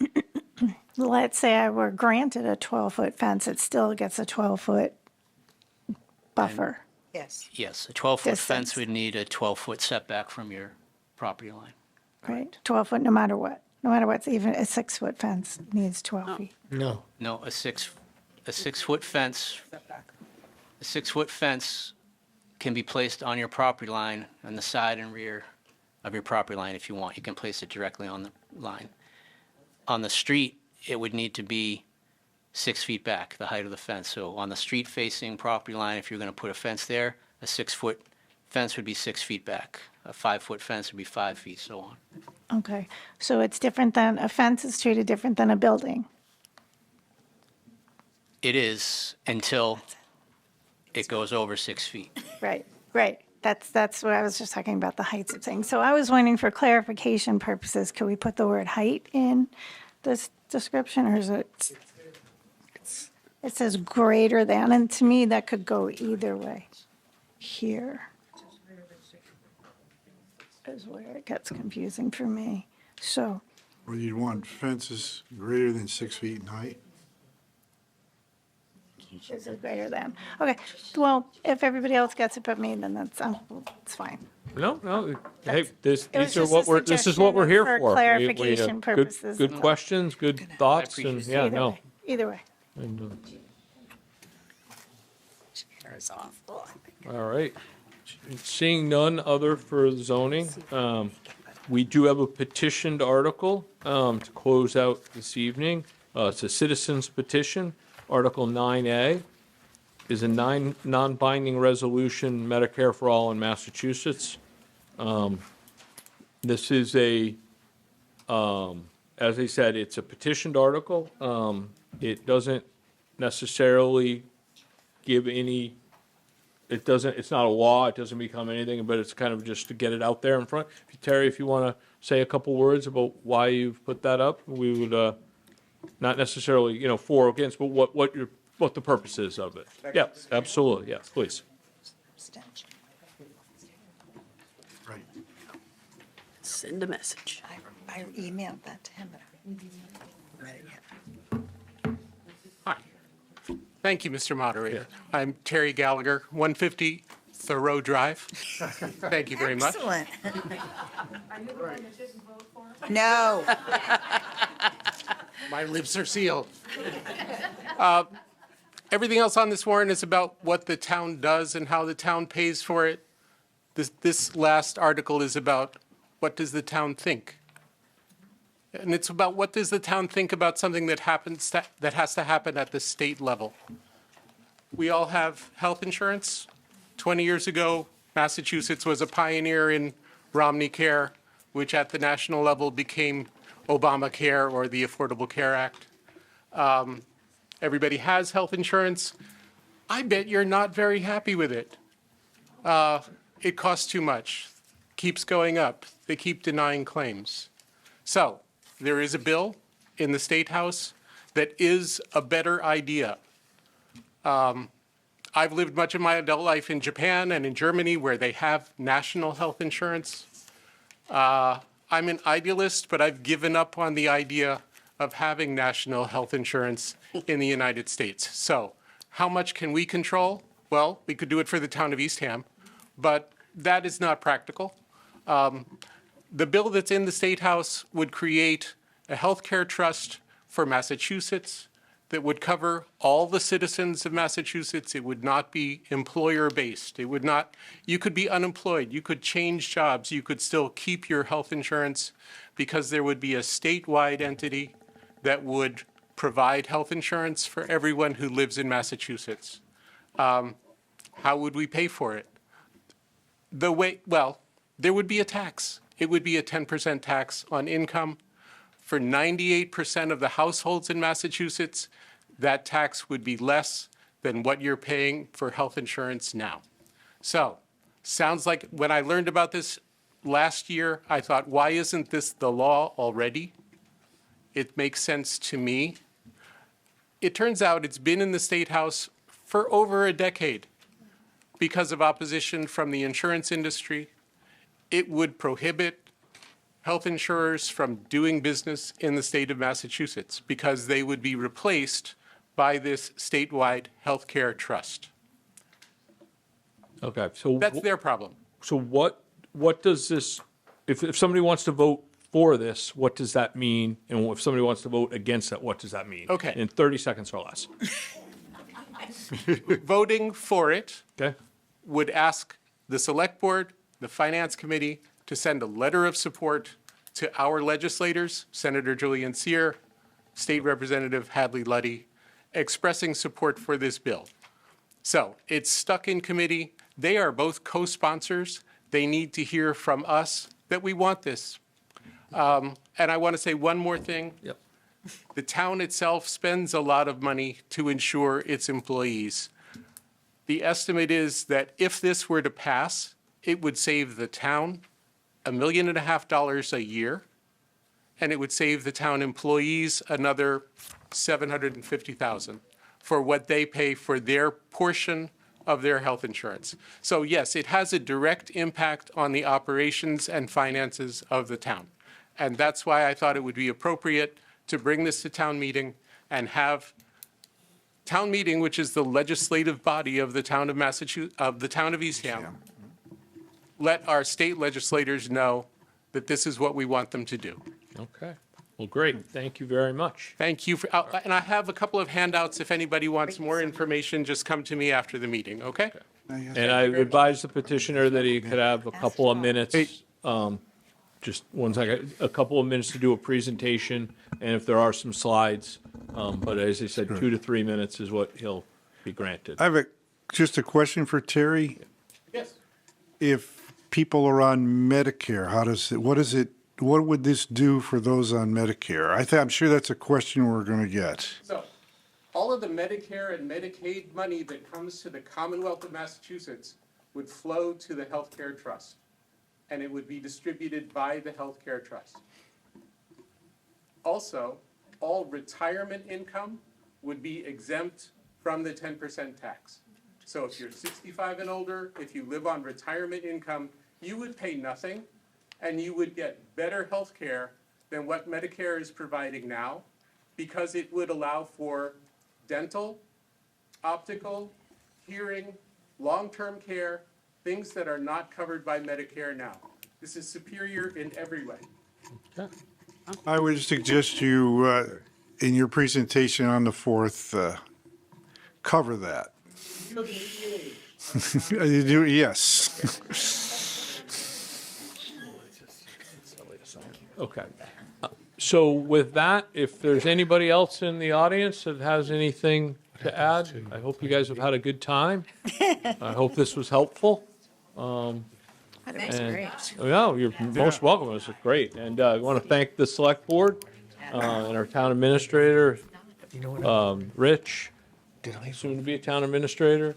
let's say I were granted a 12-foot fence, it still gets a 12-foot buffer. Yes. Yes, a 12-foot Distance. fence would need a 12-foot setback from your property line. Right, 12 foot, no matter what. No matter what, even a 6-foot fence needs 12 feet. No, a 6-foot fence, a 6-foot fence can be placed on your property line on the side and rear of your property line if you want. You can place it directly on the line. On the street, it would need to be 6 feet back, the height of the fence. So on the street-facing property line, if you're going to put a fence there, a 6-foot fence would be 6 feet back. A 5-foot fence would be 5 feet, so on. Okay, so it's different than, a fence is treated different than a building. It is until it goes over 6 feet. Right, right. That's what I was just talking about, the heights of things. So I was wondering, for clarification purposes, could we put the word height in this description, or is it? It says greater than, and to me, that could go either way. Here is where it gets confusing for me. So, Or you'd want fences greater than 6 feet in height? this is greater than. Okay, well, if everybody else gets it but me, then that's, it's fine. No. Hey, was these are just what a we're. This is what we're here suggestion for. for clarification good, purposes. Good questions, good thoughts, and yeah, Either no. way, either way. And, Chair's off. all right. Seeing none other for zoning, we do have a petitioned article to close out this evening. It's a citizen's petition. Article 9A is a non-binding resolution, Medicare for all in Massachusetts. This is as I said, it's a petitioned article. It doesn't necessarily give any, it's not a law, it doesn't become anything, but it's kind of just to get it out there in front. Terry, if you want to say a couple words about why you've put that up, we would, not necessarily, for or against, but what the purpose is of it. Yeah, absolutely, yeah, please. Right. Send a message. I emailed that to him, but I haven't read it yet. Hi. Thank you, Mr. Moderator. I'm Terry Gallagher, 150 Thoreau Drive. Thank you very much. Excellent. No. My lips are sealed. Everything else on this warrant is about what the town does and how the town pays for it. This last article is about what does the town think? And it's about what does the town think about something that happens, that has to happen at the state level. We all have health insurance. 20 years ago, Massachusetts was a pioneer in Romney Care, which at the national level became Obamacare or the Affordable Care Act. Everybody has health insurance. I bet you're not very happy with it. It costs too much, keeps going up. They keep denying claims. So there is a bill in the State House that is a better idea. I've lived much of my adult life in Japan and in Germany where they have national health insurance. I'm an idealist, but I've given up on the idea of having national health insurance in the United States. So how much can we control? Well, we could do it for the town of Eastham, but that is not practical. The bill that's in the State House would create a healthcare trust for Massachusetts that would cover all the citizens of Massachusetts. It would not be employer-based. It would not, you could be unemployed, you could change jobs, you could still keep your health insurance because there would be a statewide entity that would provide health insurance for everyone who lives in Massachusetts. How would we pay for it? Well, there would be a tax. It would be a 10% tax on income. For 98% of the households in Massachusetts, that tax would be less than what you're paying for health insurance now. So, sounds like when I learned about this last year, I thought, why isn't this the law already? It makes sense to me. It turns out it's been in the State House for over a decade because of opposition from the insurance industry. It would prohibit health insurers from doing business in the state of Massachusetts because they would be replaced by this statewide healthcare trust. Okay, so. That's their problem. So what does this, if somebody wants to vote for this, what does that mean? And if somebody wants to vote against it, what does that mean? Okay. In 30 seconds or less. Voting for it Okay? would ask the Select Board, the Finance Committee, to send a letter of support to our legislators, Senator Julian Cyr, State Representative Hadley Luddy, expressing support for this bill. So it's stuck in committee. They are both co-sponsors. They need to hear from us that we want this. And I want to say one more thing. Yep. The town itself spends a lot of money to insure its employees. The estimate is that if this were to pass, it would save the town $1.5 million a year, and it would save the town employees another $750,000 for what they pay for their portion of their health insurance. So yes, it has a direct impact on the operations and finances of the town. And that's why I thought it would be appropriate to bring this to town meeting and have town meeting, which is the legislative body of the town of Massachusetts, of the town of Eastham, let our state legislators know that this is what we want them to do. Okay. Well, great. Thank you very much. Thank you for, and I have a couple of handouts. If anybody wants more information, just come to me after the meeting, okay? And I advise the petitioner that he could have a couple of minutes, just one second, a couple of minutes to do a presentation, and if there are some slides, but as I said, 2 to 3 minutes is what he'll be granted. I have just a question for Terry. Yes. If people are on Medicare, what would this do for those on Medicare? I'm sure that's a question we're going to get. So, all of the Medicare and Medicaid money that comes to the Commonwealth of Massachusetts would flow to the Healthcare Trust, and it would be distributed by the Healthcare Trust. Also, all retirement income would be exempt from the 10% tax. So if you're 65 and older, if you live on retirement income, you would pay nothing, and you would get better health care than what Medicare is providing now, because it would allow for dental, optical, hearing, long-term care, things that are not covered by Medicare now. This is superior in every way. I would suggest you, in your presentation on the 4th, cover that. You do, yes. Okay. So with that, if there's anybody else in the audience that has anything to add, I hope you guys have had a good time. I hope this was helpful. That's great. Yeah, you're most welcome. It was great. And I want to thank the select board and our town administrator, Rich, soon to be a town administrator.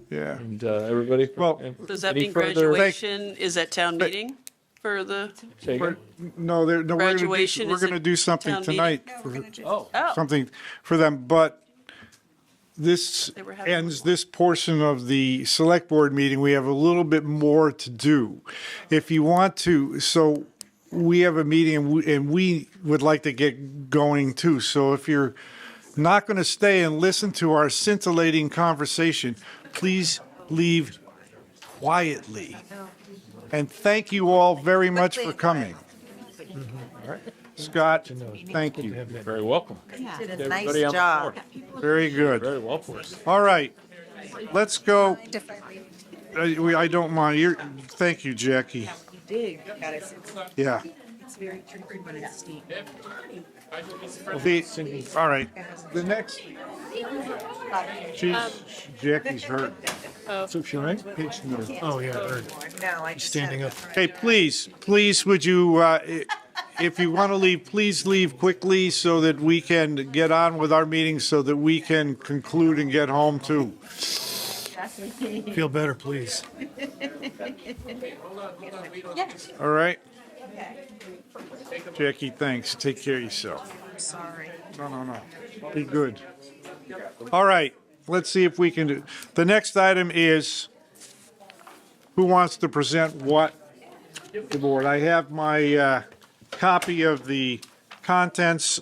Yeah. And everybody. Well, Does that any mean further- graduation is at town meeting for the? Say again? No, we're Graduation going is to at do something town meeting? tonight. Oh. Something for them, but this They were having ends this portion of the select board meeting. We have a little bit more to do. If you want to, so we have a meeting and we would like to get going too. So if you're not going to stay and listen to our scintillating conversation, please leave quietly. And thank you all very much for coming. Scott, thank you. You're very welcome. Did a Everybody nice on the job. floor. Very good. Very well for us. All right, let's go. I don't mind. Thank you, Jackie. Dig. Yeah. It's very tricky when it's steep. All right, the next, Jackie's hurt. So she right? Page number. Oh, yeah, I heard. No, I just Standing up. Hey, please, would you, if you want to leave, please leave quickly so that we can get on with our meeting so that we can conclude and get home too. Feel better, please. All right? Jackie, thanks. Take care of yourself. Sorry. No. Be good. All right, let's see if we can do, the next item is who wants to present what to the board? I have my copy of the contents.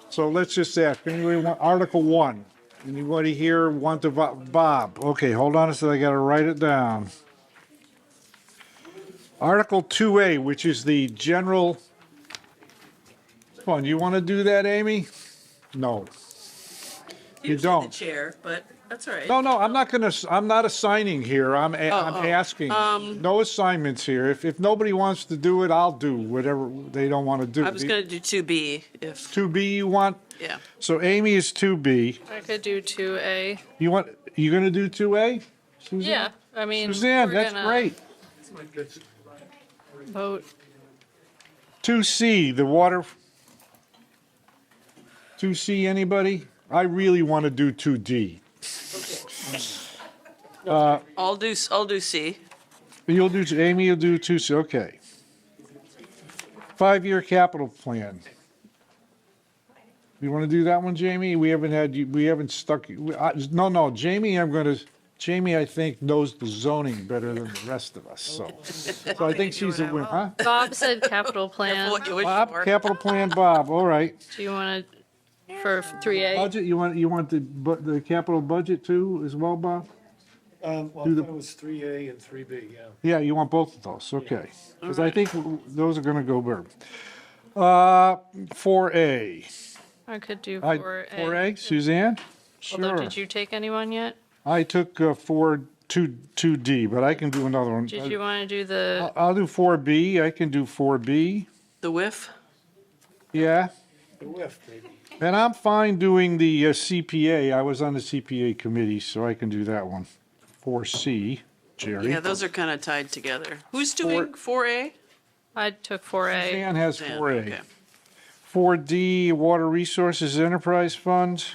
So let's just ask, anybody want, Article 1? Anybody here want to, Bob? Okay, hold on a second, I gotta write it down. Article 2A, which is the general fund. You want to do that, Amy? No. You Usually don't. the chair, but that's all right. No, I'm not assigning here. I'm asking. No assignments here. If nobody wants to do it, I'll do whatever they don't want to do. I was going to do 2B if, 2B you want? yeah. So Amy is 2B. I could do 2A. You going to do 2A? Suzanne? Yeah, I mean. Suzanne, we're that's gonna great. Vote. 2C, the water. 2C, anybody? I really want to do 2D. I'll do C. You'll do, Amy, you'll do 2C, okay. 5-year capital plan. You want to do that one, Jamie? We haven't stuck, no, Jamie, I think, knows the zoning better than the rest of us, so. So I think she's a winner, huh? Bob said capital plan. What you wish Bob, for. capital plan, Bob, all right. Do you want to, for 3A? Budget, you want the capital budget too, as well, Bob? Well, I Do the- thought it was 3A and 3B, yeah. Yeah, you want both of those, okay. Because I think those are gonna go better. 4A. I could do 4A, 4A. Suzanne? Although, Sure. did you take anyone yet? I took 2D, but I can do another one. Did you want to do the, I'll do 4B, I can do 4B, The whiff? yeah. The whiff, baby. And I'm fine doing the CPA, I was on the CPA committee, so I can do that one. 4C, Jerry. Yeah, those are kind of tied together. Who's doing 4A? I took 4A. Suzanne has Suzanne, 4A. okay. 4D, Water Resources Enterprise Fund.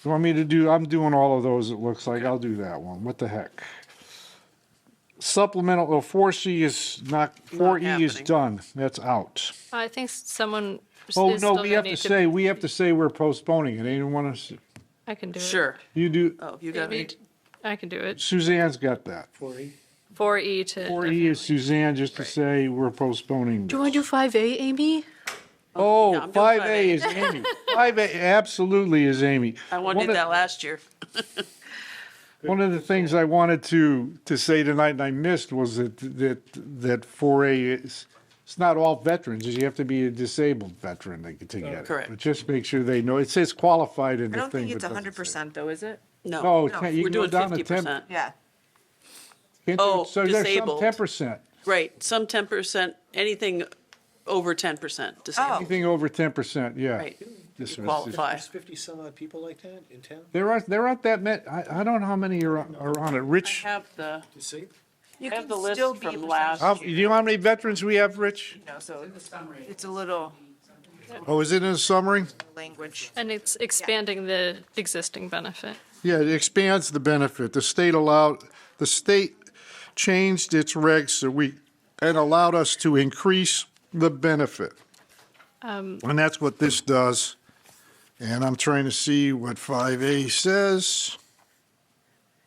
You want me to do, I'm doing all of those, it looks like, I'll do that one, what the heck. Supplemental, 4C is not, 4E is happening. done, that's out. I think someone Oh, is no, still we gonna have need to say, we're postponing it, anyone want to, I can do it. Sure. you do, Oh, you got Maybe- it. I can do it. Suzanne's got that. 4E. 4E to. 4E is Suzanne, just to say we're postponing. Do you want to do 5A, Amy? Oh, Yeah, I'm doing 5A is Amy. 5A absolutely is Amy. I wanted that last year. One of the things I wanted to say tonight and I missed was that 4A is, it's not all veterans, you have to be a disabled veteran to get it. Correct. But just make sure they know, it says qualified in I the don't thing. think it's but doesn't say. 100% though, is it? No. No, No, you We're can go doing down to 10. 50%. Yeah. Can't Oh, you- So there's some disabled. 10%. Right, some 10%, anything over 10% disabled. Anything over 10%, yeah. Right. This was- Qualify. There's 50 some odd people like that in town? There aren't that many, I don't know how many are on it. I Rich, have the, See? You I have can the list still be a from percentage, last. do you know how many veterans we have, Rich? you know, so it's a little Oh, is it in the summary? language. And it's expanding the existing benefit. Yeah, it expands the benefit. The state changed its regs and allowed us to increase the benefit. And that's what this does. And I'm trying to see what 5A says.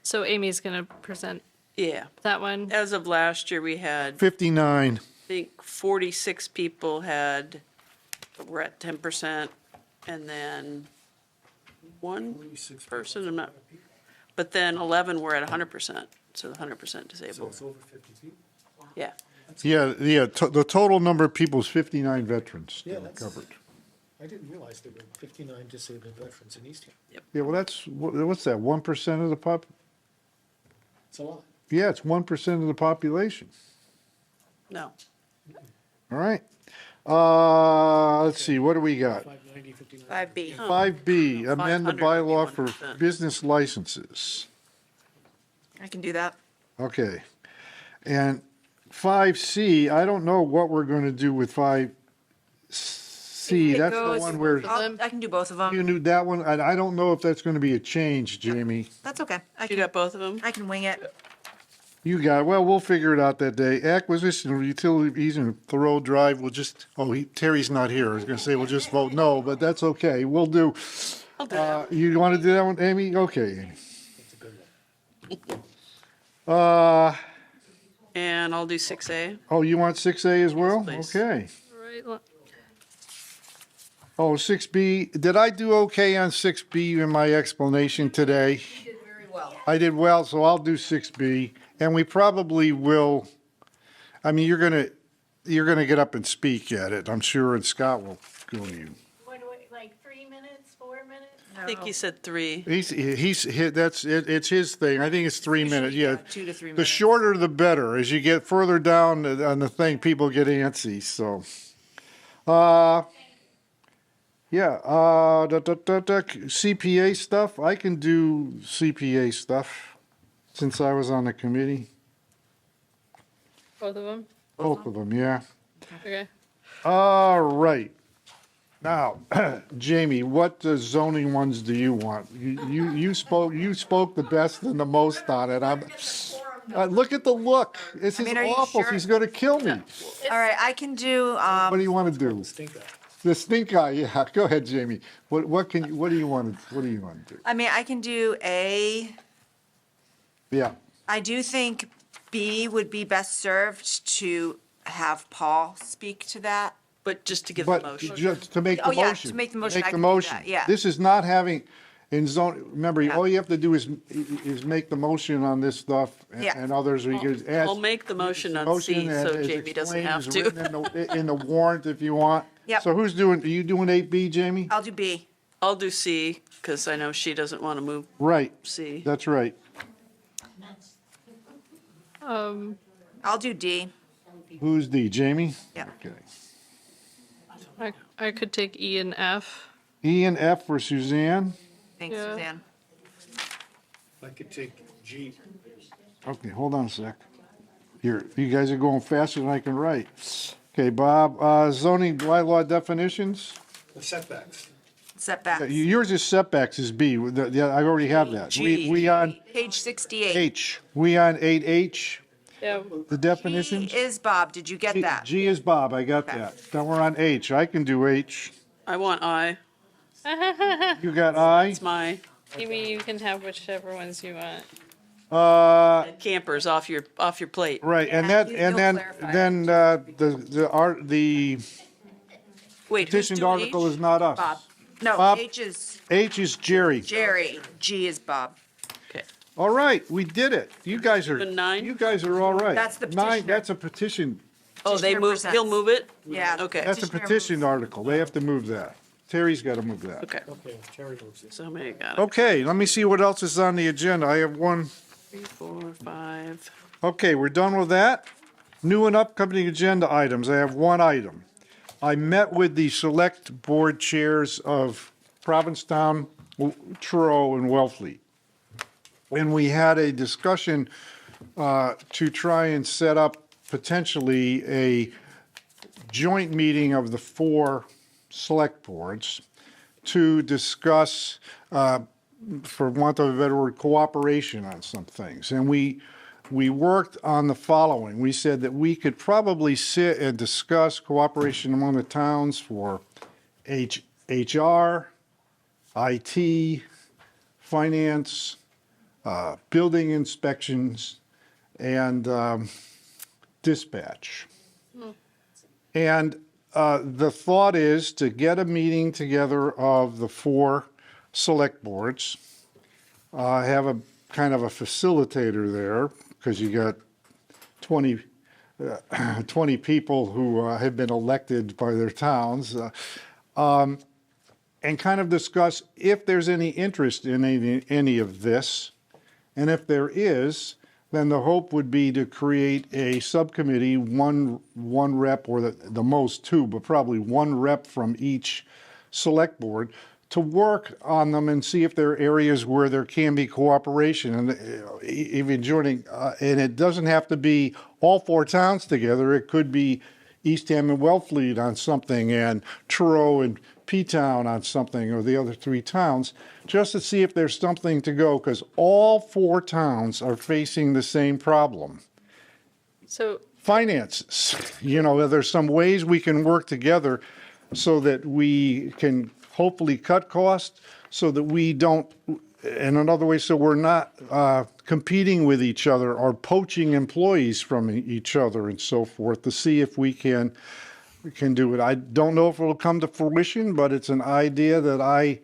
So Amy's going to present Yeah. that one. As of last year, we had, 59. I think, 46 people were at 10%, and then one person, I'm not, but then 11 were at 100%, so 100% disabled. It's over 50 people. Yeah. Yeah, the total number of people is 59 veterans Yeah, that are that's- covered. I didn't realize there were 59 disabled veterans in Eastham. Yeah, well, what's that, 1% of the It's a lot. Yeah, it's 1% of the population. No. All right. Let's see, what do we got? 590, 59. 5B. 5B, amend the 500 would be bylaw for 1%. business licenses. I can do that. Okay. And 5C, I don't know what we're going to do with 5C. It That's the goes- one where, I can do both of you them. knew that one, and I don't know if that's going to be a change, Jamie. That's okay. I You can, got both of them? I can wing it. You got it. Well, we'll figure it out that day. Acquisition of utility easement, Thoreau Drive, we'll just, Terry's not here. I was gonna say we'll just vote no, but that's okay. We'll do. I'll do that. You want to do that one, Amy? Okay. Uh, And I'll do 6A. oh, you want 6A as well? please. Okay. Right. Oh, 6B, did I do okay on 6B in my explanation today? You did very well. I did well, so I'll do 6B, and we probably will, I mean, you're gonna get up and speak at it, I'm sure, and Scott will go to you. What do we, like 3 minutes, 4 minutes? I think he said 3. He's hit, it's his thing, I think it's 3 minutes, yeah. 2 to 3 The minutes. shorter the better, as you get further down on the thing, people get antsy, so. Yeah, CPA stuff, I can do CPA stuff, since I was on the committee, Both of them? both of them, yeah. Okay. All right. Now, Jamie, what zoning ones do you want? You spoke the best and the most on it. Look at the look. This is mean, are you awful. sure? She's gonna kill me. All right, I can do, What do you want to do? The stink eye, yeah. Go ahead, Jamie. What do you want to do? I mean, I can do A. Yeah. I do think B would be best served to have Paul speak to that. But just to give the But motion. just to make the Oh, yeah, motion. to make the motion, Make I the can do motion. that, yeah. This is not having, in zone, remember, Yeah. all you have to do is make the motion on this stuff Yeah. and others, we could ask. I'll make the motion on Motion C, so as Jamie doesn't explained, have is to. written in the warrant if you want. Yep. So who's doing, are you doing 8B, Jamie? I'll do B. I'll do C, because I know she doesn't want to move Right, C. that's right. I'll do D. Who's D, Jamie? Yeah. Okay. I could take E and F. E and F for Suzanne. Thanks, Yeah. Suzanne. I could take G. Okay, hold on a sec. Here, you guys are going faster than I can write. Okay, Bob, zoning bylaw definitions? The setbacks. Setbacks. Yours is setbacks is B. Yeah, I already have that. G. We on Page 68. H. We on 8H, Yeah. the G definitions? is Bob. Did you get that? G is Bob, I got Okay. that. Then we're on H. I can do H. I want I. You got I? It's my Amy, you can have whichever ones you want. campers off your plate. Right, and Yeah, that, you'll and clarify. then the Wait, who's petitioned doing article H? is not us. Bob. No, Bob. H is H is Jerry. Jerry. G is Bob. Okay. All right, we did it. You guys are, The 9? you guys are all right. That's the Nine, petitioner. that's a petition, Oh, they Petitioner move, presents. he'll move it? Yeah. Okay. that's a Petitioner petition article. They have to move that. Terry's got to move that. Okay, Okay, Terry moves it. so many got it. Okay, let me see what else is on the agenda. I have one. 3, 4, 5. Okay, we're done with that. New and upcoming agenda items. I have one item. I met with the select board chairs of Provincetown, Truro, and Wellfleet. And we had a discussion to try and set up potentially a joint meeting of the 4 select boards to discuss, for want of a better word, cooperation on some things. And we worked on the following. We said that we could probably sit and discuss cooperation among the towns for HR, IT, finance, building inspections, and dispatch. And the thought is to get a meeting together of the 4 select boards, have a kind of a facilitator there, because you got 20 people who have been elected by their towns, and kind of discuss if there's any interest in any of this. And if there is, then the hope would be to create a subcommittee, one rep, or the most 2, but probably 1 rep from each select board, to work on them and see if there are areas where there can be cooperation, and even joining, and it doesn't have to be all 4 towns together. It could be Eastham and Wellfleet on something, and Truro and P-Town on something, or the other 3 towns, just to see if there's something to go, because all 4 towns are facing the same problem. So Finances, there's some ways we can work together so that we can hopefully cut costs, so that we don't, and another way, so we're not competing with each other or poaching employees from each other and so forth, to see if we can do it. I don't know if it'll come to fruition, but it's an idea that I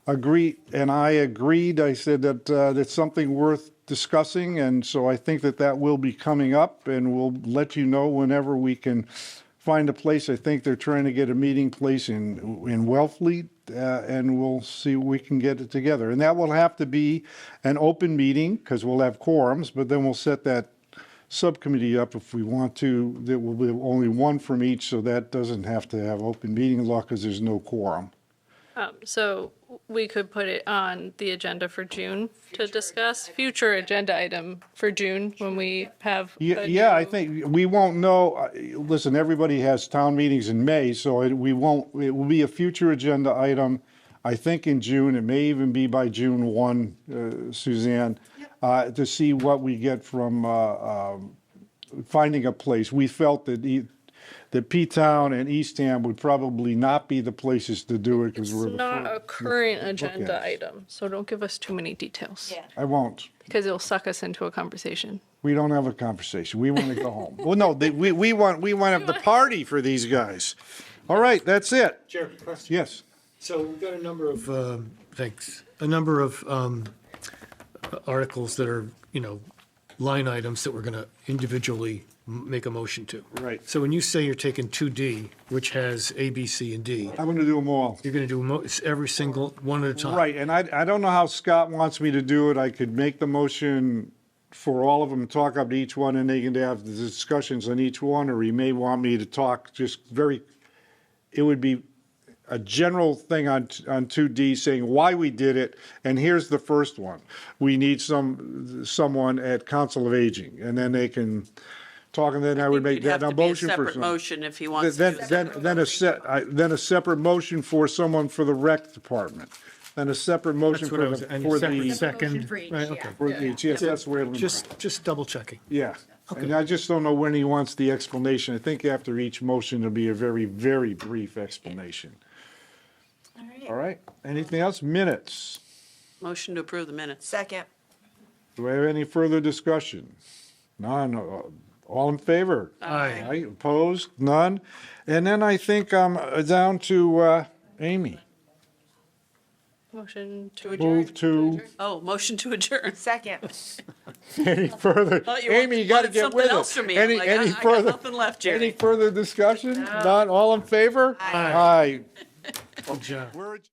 agree, and I agreed. I said that that's something worth discussing, and so I think that will be coming up, and we'll let you know whenever we can find a place. I think they're trying to get a meeting place in Wellfleet, and we'll see if we can get it together. And that will have to be an open meeting, because we'll have quorums, but then we'll set that subcommittee up if we want to. There will be only one from each, so that doesn't have to have open meeting law, because there's no quorum. So we could put it on the agenda for June to discuss, future agenda item for June when we have. Yeah, I think we won't know. Listen, everybody has town meetings in May, so it will be a future agenda item, I think in June. It may even be by June 1, Suzanne, to see what we get from finding a place. We felt that P-Town and Eastham would probably not be the places to do it, because we're It's not a current agenda item, so don't give us too many details. Yeah. I won't. Because it'll suck us into a conversation. We don't have a conversation. We want to go home. Well, no, we want to have the party for these guys. All right, that's it. Chair, question. Yes. So we've got a number of, thanks, a number of articles that are, line items that we're going to individually make a motion to. Right. So when you say you're taking 2D, which has A, B, C, and D, I'm going to do them all. you're going to do every single one at a time. Right, and I don't know how Scott wants me to do it. I could make the motion for all of them, talk up to each one, and they can have the discussions on each one, or he may want me to talk just it would be a general thing on 2D saying why we did it, and here's the first one. We need someone at Council of Aging, and then they can talk, and then I would make that a motion for Separate some. motion if he wants to. Then a separate motion for someone for the rec department. Then a separate motion That's what I was, and separate second, Motion for each, right, yeah. okay. for each. Yes, that's where it'll. Just double checking. Yeah, and I just don't know when he wants the explanation. I think after each motion, there'll be a very, very brief explanation. All right, anything else? Minutes. Motion to approve the minutes. Second. Do we have any further discussion? None. All in favor? Aye. Opposed? None. And then I think I'm down to Amy. Motion to adjourn. Move to, Oh, motion to adjourn. Second. any further? Thought you Amy, you got to wanted get something with it. else from me. I'm like, I got further? nothing left, Jerry. Any further discussion? None. All in favor? Aye. Good job. We're adjourned.